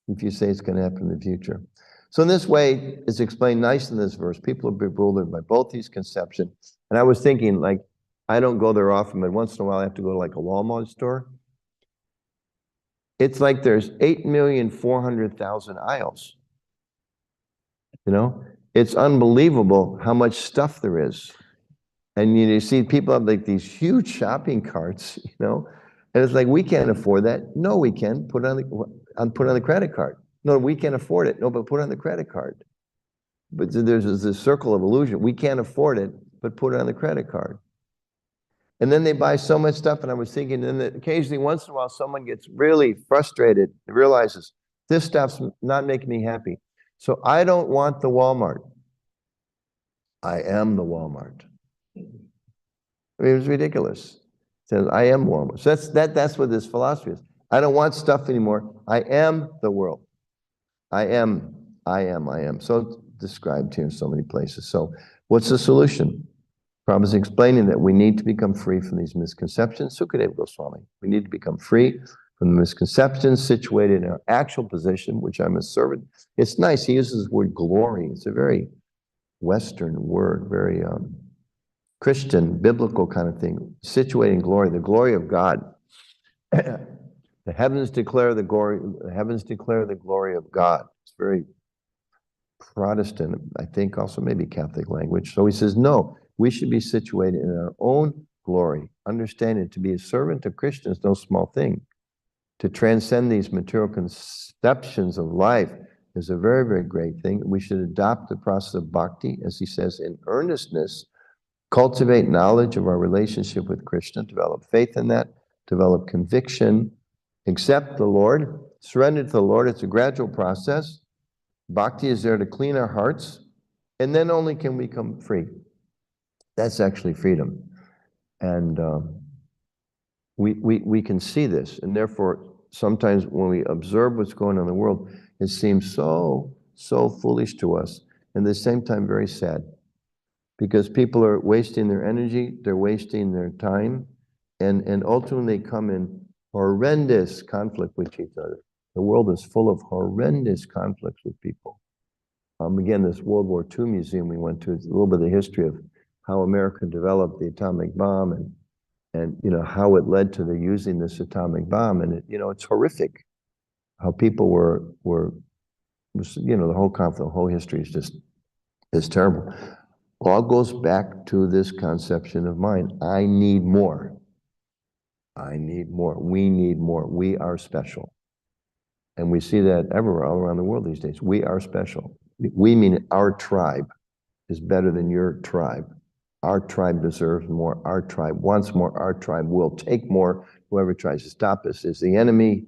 if you say it's going to happen in the future? So in this way, it's explained nice in this verse. People are bewildered by both these conceptions. And I was thinking, like, I don't go there often, but once in a while I have to go to like a Walmart store. It's like there's 8,400,000 aisles. It's unbelievable how much stuff there is. And you see people have like these huge shopping carts, and it's like, we can't afford that. No, we can. Put it on the credit card. No, we can't afford it. No, but put it on the credit card. But there's this circle of illusion. We can't afford it, but put it on the credit card. And then they buy so much stuff, and I was thinking, and then occasionally, once in a while, someone gets really frustrated and realizes, this stuff's not making me happy. So I don't want the Walmart. I am the Walmart. I mean, it was ridiculous. It says, I am Walmart. So that's what this philosophy is. I don't want stuff anymore. I am the world. I am. So it's described here in so many places. So what's the solution? Prabhupada is explaining that we need to become free from these misconceptions. Sukadeva Goswami. We need to become free from the misconceptions, situated in our actual position, which I'm a servant. It's nice. He uses the word glory. It's a very Western word, very Christian, biblical kind of thing. Situating glory, the glory of God. The heavens declare the glory. The heavens declare the glory of God. It's very Protestant, I think, also maybe Catholic language. So he says, no, we should be situated in our own glory. Understanding to be a servant of Krishna is no small thing. To transcend these material conceptions of life is a very, very great thing. We should adopt the process of bhakti, as he says, in earnestness, cultivate knowledge of our relationship with Krishna, develop faith in that, develop conviction, accept the Lord, surrender to the Lord. It's a gradual process. Bhakti is there to clean our hearts, and then only can we come free. That's actually freedom. And we can see this, and therefore, sometimes when we observe what's going on in the world, it seems so foolish to us, and at the same time very sad, because people are wasting their energy, they're wasting their time, and ultimately they come in horrendous conflict with each other. The world is full of horrendous conflicts with people. Again, this World War II museum we went to, it's a little bit of the history of how America developed the atomic bomb, and, you know, how it led to the using this atomic bomb. And, it, you know, it's horrific how people you know, the whole conflict, the whole history is just, is terrible. All goes back to this conception of mind. I need more. I need more. We need more. We are special. And we see that everywhere, all around the world these days. We are special. We mean our tribe is better than your tribe. Our tribe deserves more. Our tribe wants more. Our tribe will take more. Whoever tries to stop us is the enemy,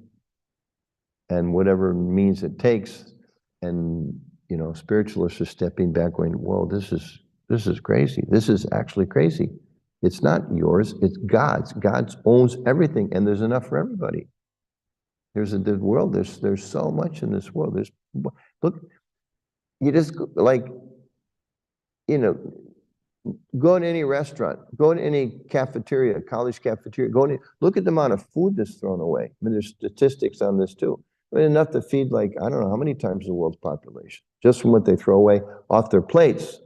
and whatever means it takes. And, you know, spiritualists are stepping back going, whoa, this is crazy. This is actually crazy. It's not yours, it's God's. God owns everything, and there's enough for everybody. There's the world, there's so much in this world. Look, you just like, you know, go to any restaurant, go to any cafeteria, college cafeteria, look at the amount of food that's thrown away. I mean, there's statistics on this too. But enough to feed, like, I don't know how many times the world's population, just from what they throw away off their plates.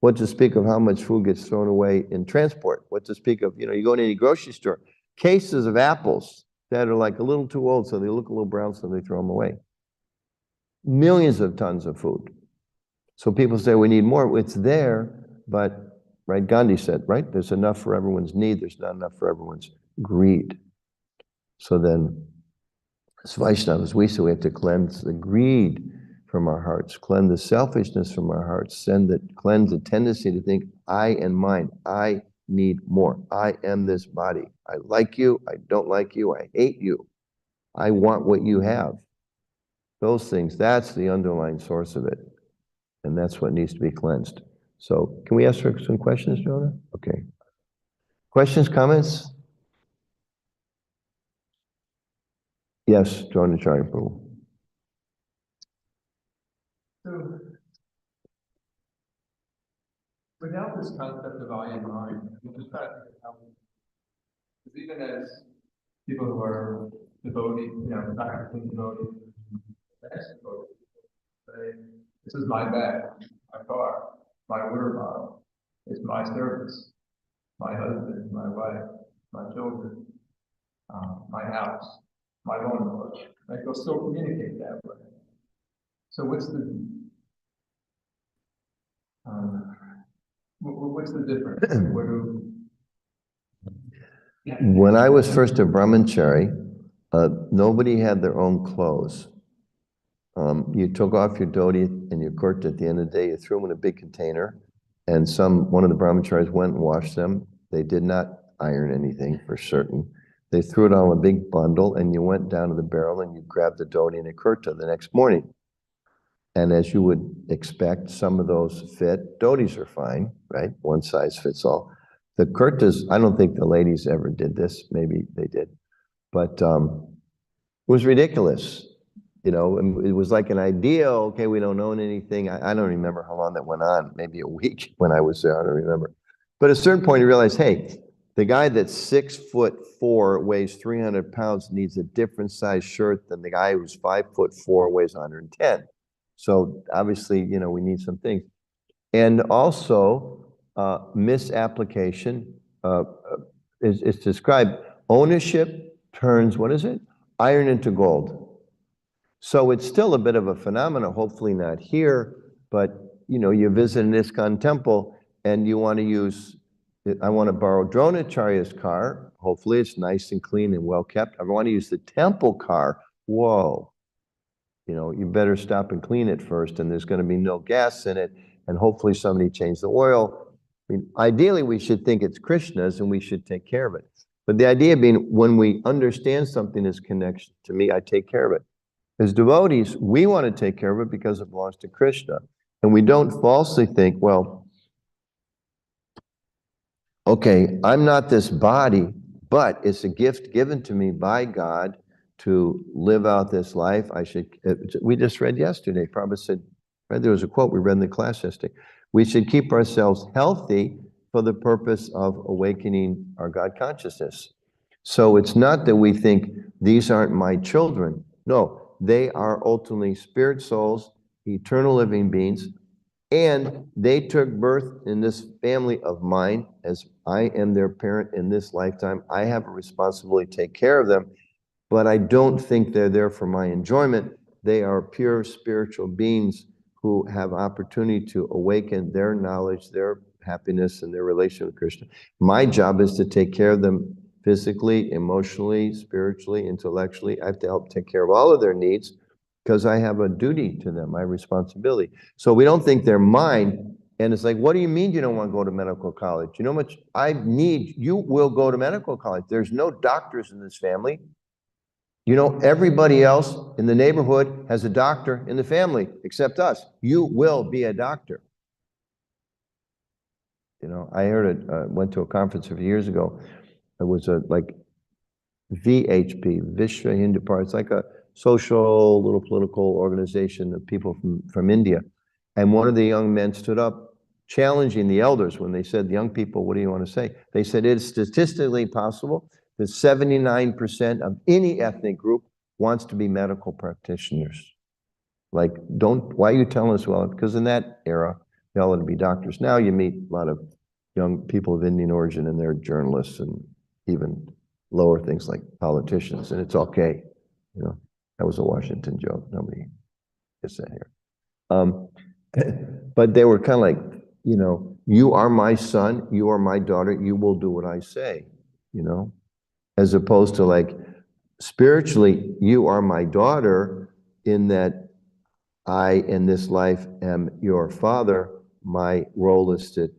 What to speak of how much food gets thrown away in transport. What to speak of, you know, you go to any grocery store, cases of apples that are like a little too old, so they look a little brown, so they throw them away. Millions of tons of food. So people say we need more. It's there, but, right, Gandhi said, right, there's enough for everyone's need, there's not enough for everyone's greed. So then, as Vaishnavas, we say we have to cleanse the greed from our hearts, cleanse the selfishness from our hearts, cleanse the tendency to think, I and mine, I need more. I am this body. I like you, I don't like you, I hate you. I want what you have. Those things, that's the underlying source of it. And that's what needs to be cleansed. So can we ask for some questions, Jonah? Okay. Questions, comments? Yes, Jonah Charipur. So, without this concept of I and mine, we just try to think of how, because even as people who are devotees, you know, practicing devotees, say, this is my bag, my car, my water bottle, it's my service, my husband, my wife, my children, my house, my lawnmower. Like they'll still communicate that way. So what's the difference? When I was first a brahmachari, nobody had their own clothes. You took off your dhoti and your kurta at the end of the day, you threw them in a big container, and one of the brahmacharis went and washed them. They did not iron anything for certain. They threw it on a big bundle, and you went down to the barrel and you grabbed the dhoti and a kurta the next morning. And as you would expect, some of those fit. Dhotis are fine, right? One size fits all. The kurtas, I don't think the ladies ever did this. Maybe they did. But it was ridiculous. You know, and it was like an ideal, okay, we don't own anything. I don't remember how long that went on, maybe a week when I was there, I don't remember. But at a certain point, you realize, hey, the guy that's 6'4", weighs 300 pounds, needs a different size shirt than the guy who's 5'4", weighs 110. So obviously, you know, we need some things. And also, misapplication is described. Ownership turns, what is it? Iron into gold. So it's still a bit of a phenomenon, hopefully not here, but, you know, you visit an ISKCON temple and you want to use, I want to borrow Dronacharya's car. Hopefully it's nice and clean and well kept. I want to use the temple car. Whoa. You know, you better stop and clean it first, and there's going to be no gas in it, and hopefully somebody changed the oil. I mean, ideally, we should think it's Krishna's and we should take care of it. But the idea being, when we understand something is connection to me, I take care of it. As devotees, we want to take care of it because it belongs to Krishna. And we don't falsely think, well, okay, I'm not this body, but it's a gift given to me by God to live out this life. We just read yesterday, Prabhupada said, right, there was a quote we read in the class yesterday. We should keep ourselves healthy for the purpose of awakening our God consciousness. So it's not that we think these aren't my children. No, they are ultimately spirit souls, eternal living beings, And they took birth in this family of mine, as I am their parent in this lifetime. I have a responsibility to take care of them, but I don't think they're there for my enjoyment. They are pure spiritual beings who have opportunity to awaken their knowledge, their happiness, and their relation with Krishna. My job is to take care of them physically, emotionally, spiritually, intellectually. I have to help take care of all of their needs because I have a duty to them, my responsibility. So we don't think they're mine. And it's like, what do you mean you don't want to go to medical college? You know how much I need? You will go to medical college. There's no doctors in this family. You know, everybody else in the neighborhood has a doctor in the family except us. You will be a doctor. You know, I heard it, went to a conference a few years ago. It was like VHP, Vishwa Hindu Party. It's like a social, little political organization of people from India. And one of the young men stood up challenging the elders when they said, young people, what do you want to say? They said, it's statistically possible that 79% of any ethnic group wants to be medical practitioners. Like, why are you telling us? Well, because in that era, they all had to be doctors. Now you meet a lot of young people of Indian origin and they're journalists and even lower things like politicians, and it's okay. You know, that was a Washington joke. Nobody gets that here. But they were kind of like, you know, you are my son, you are my daughter, you will do what I say, you know, as opposed to like, spiritually, you are my daughter in that I, in this life, am your father. My role is to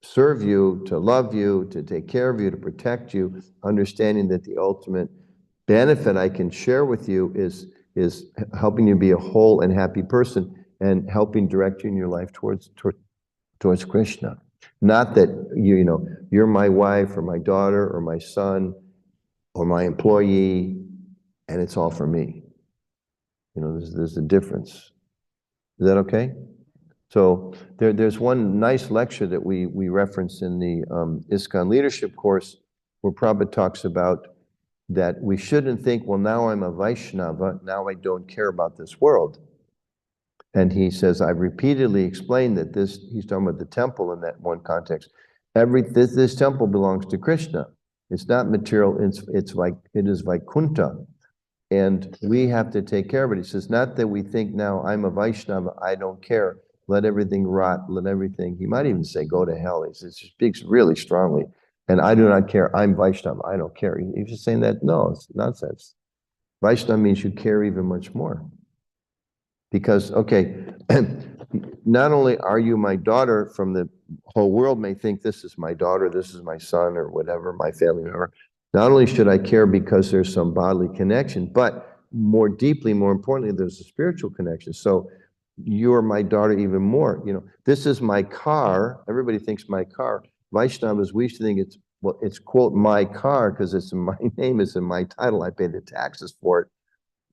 serve you, to love you, to take care of you, to protect you, understanding that the ultimate benefit I can share with you is helping you be a whole and happy person and helping direct you in your life towards Krishna. Not that you know, you're my wife or my daughter or my son or my employee, and it's all for me. You know, there's a difference. Is that okay? So there's one nice lecture that we reference in the ISKCON leadership course where Prabhupada talks about that we shouldn't think, well, now I'm a Vaishnava, now I don't care about this world. And he says, I've repeatedly explained that he's talking about the temple in that one context. This temple belongs to Krishna. It's not material, it is Vaikuntha. And we have to take care of it. He says, not that we think now I'm a Vaishnava, I don't care. Let everything rot, let everything, he might even say, go to hell. He speaks really strongly. And I do not care, I'm Vaishnava, I don't care. He's just saying that, no, it's nonsense. Vaishnava means you care even much more. Because, okay, not only are you my daughter, from the whole world may think this is my daughter, this is my son, or whatever, my family member. Not only should I care because there's some bodily connection, but more deeply, more importantly, there's a spiritual connection. So you're my daughter even more. You know, this is my car. Everybody thinks my car. Vaishnavas, we used to think it's quote my car because it's in my name, it's in my title. I pay the taxes for it.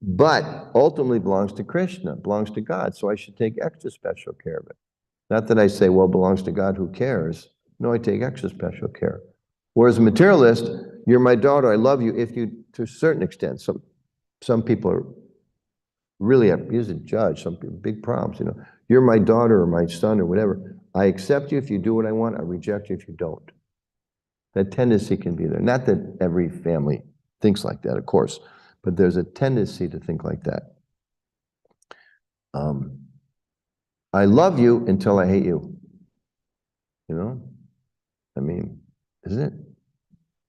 But ultimately belongs to Krishna, belongs to God. So I should take extra special care of it. Not that I say, well, it belongs to God, who cares? No, I take extra special care. Whereas a materialist, you're my daughter, I love you, if you, to a certain extent. Some people are really, he's a judge, some people, big problems, you know. You're my daughter or my son or whatever. I accept you if you do what I want, I reject you if you don't. That tendency can be there. Not that every family thinks like that, of course, but there's a tendency to think like that. I love you until I hate you. You know? I mean, isn't it?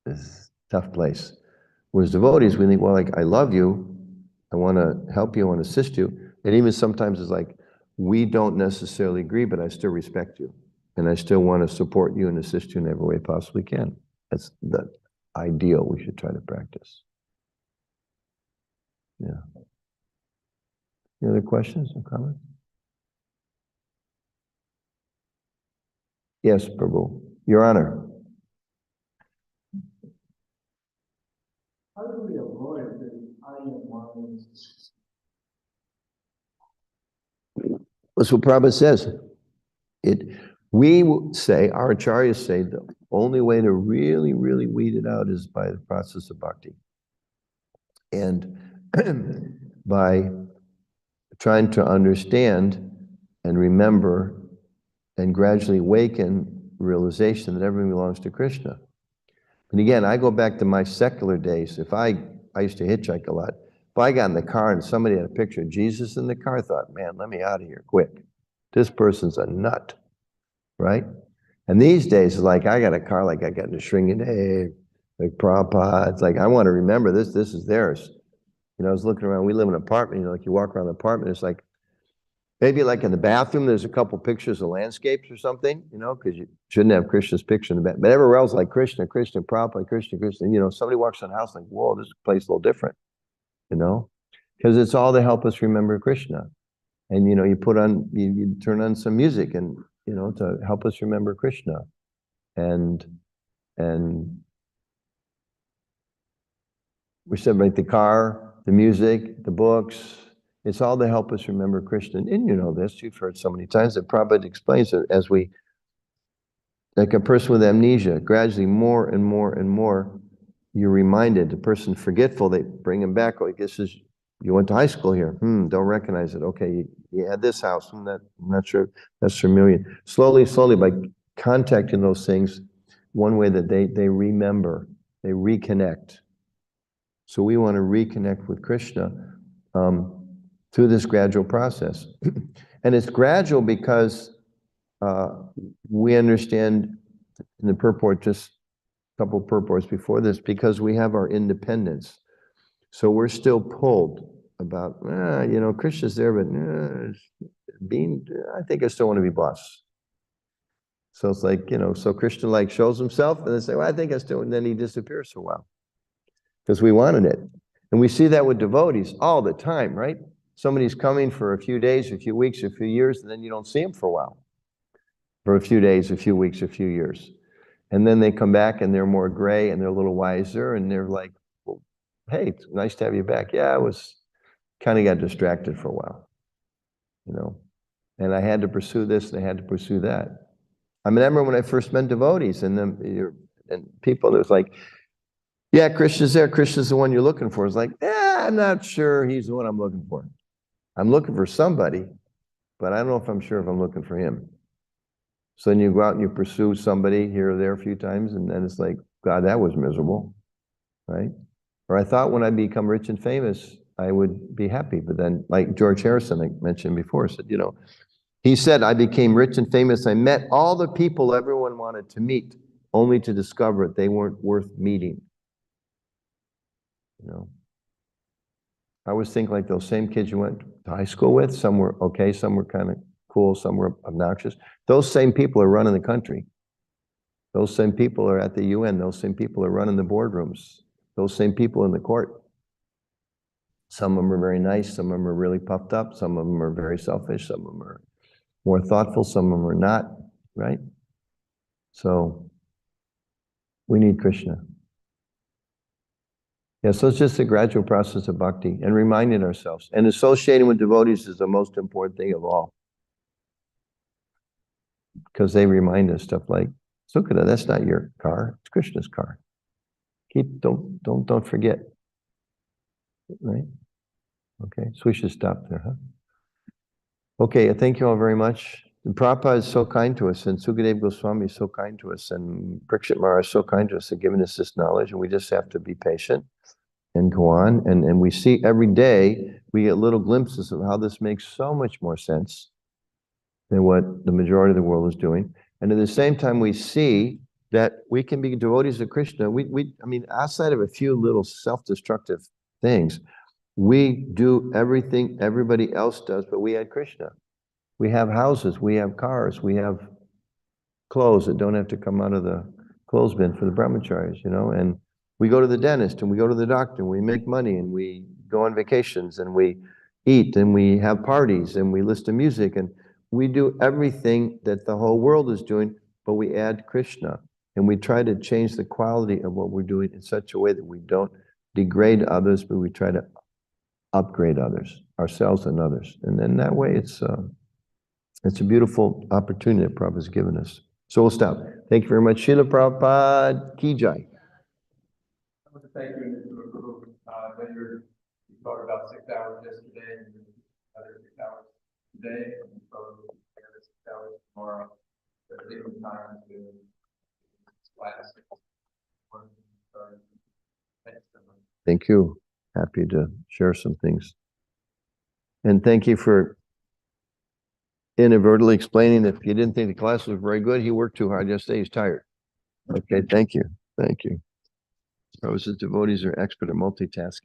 It's a tough place. Whereas devotees, we think, well, like, I love you, I want to help you, I want to assist you. And even sometimes it's like, we don't necessarily agree, but I still respect you. And I still want to support you and assist you in every way I possibly can. That's the ideal we should try to practice. Yeah. Any other questions or comments? Yes, Prabhu. Your Honor. How do we avoid the I am one? That's what Prabhupada says. We say, our acharyas say, the only way to really, really weed it out is by the process of bhakti. And by trying to understand and remember and gradually awaken realization that everything belongs to Krishna. And again, I go back to my secular days. I used to hitchhike a lot. If I got in the car and somebody had a picture of Jesus in the car, I thought, man, let me out of here quick. This person's a nut, right? And these days, it's like I got a car, like I got into Shrinking, hey, like Prabhupada. It's like, I want to remember this is theirs. You know, I was looking around, we live in an apartment, you know, like you walk around the apartment, it's like, maybe like in the bathroom, there's a couple pictures of landscapes or something, you know, because you shouldn't have Krishna's picture in the bath. But everywhere else, like Krishna, Krishna, Prabhupada, Krishna, Krishna, you know, somebody walks in the house like, whoa, this place is a little different, you know, because it's all to help us remember Krishna. And, you know, you turn on some music and, you know, to help us remember Krishna. And we said, like the car, the music, the books, it's all to help us remember Krishna. And you know this, you've heard so many times that Prabhupada explains it as we, like a person with amnesia, gradually more and more and more, you're reminded, the person forgetful, they bring him back, like this is, you went to high school here, don't recognize it. Okay, you had this house, I'm not sure, that's familiar. Slowly, by contacting those things, one way that they remember, they reconnect. So we want to reconnect with Krishna through this gradual process. And it's gradual because we understand in the purport, just a couple of purports before this, because we have our independence. So we're still pulled about, you know, Krishna's there, but I think I still want to be boss. So it's like, you know, so Krishna like shows himself and they say, well, I think I still, and then he disappears for a while because we wanted it. And we see that with devotees all the time, right? Somebody's coming for a few days, a few weeks, a few years, and then you don't see them for a while. For a few days, a few weeks, a few years. And then they come back and they're more gray and they're a little wiser and they're like, well, hey, it's nice to have you back. Yeah, I was kind of got distracted for a while, you know. And I had to pursue this and I had to pursue that. I remember when I first met devotees and people, it was like, yeah, Krishna's there. Krishna's the one you're looking for. It's like, I'm not sure he's the one I'm looking for. I'm looking for somebody, but I don't know if I'm sure if I'm looking for him. So then you go out and you pursue somebody here or there a few times, and then it's like, God, that was miserable, right? Or I thought when I become rich and famous, I would be happy. But then, like George Harrison, I mentioned before, said, you know, he said, I became rich and famous. I met all the people everyone wanted to meet, only to discover they weren't worth meeting. You know, I always think like those same kids you went to high school with, some were okay, some were kind of cool, some were obnoxious. Those same people are running the country. Those same people are at the UN. Those same people are running the boardrooms. Those same people in the court. Some of them are very nice. Some of them are really puffed up. Some of them are very selfish. Some of them are more thoughtful. Some of them are not, right? So we need Krishna. Yeah, so it's just a gradual process of bhakti and reminding ourselves. And associating with devotees is the most important thing of all. Because they remind us stuff like, Sukada, that's not your car, it's Krishna's car. Don't forget. Right? Okay, so we should stop there, huh? Okay, thank you all very much. And Prabhupada is so kind to us, and Sukadev Goswami is so kind to us, and Parikshit Maharaj is so kind to us in giving us this knowledge, and we just have to be patient and go on. And we see every day, we get little glimpses of how this makes so much more sense than what the majority of the world is doing. And at the same time, we see that we can be devotees of Krishna. I mean, outside of a few little self-destructive things, we do everything everybody else does, but we had Krishna. We have houses, we have cars, we have clothes that don't have to come out of the clothes bin for the brahmacharis, you know, and we go to the dentist and we go to the doctor and we make money and we go on vacations and we eat and we have parties and we listen to music and we do everything that the whole world is doing, but we add Krishna and we try to change the quality of what we're doing in such a way that we don't degrade others, but we try to upgrade others, ourselves and others. And then that way it's a beautiful opportunity that Prabhupada has given us. So we'll stop. Thank you very much. Srila Prabhupada Ki Jai. I want to thank you, Mr. Prabhu. You talked about 6 hours yesterday and another 6 hours today, and probably another 6 hours tomorrow. time to class. Thank you. Happy to share some things. And thank you for inadvertently explaining if you didn't think the class was very good, he worked too hard yesterday, he's tired. Okay, thank you. Thank you. Rose's devotees are expert at multitasking.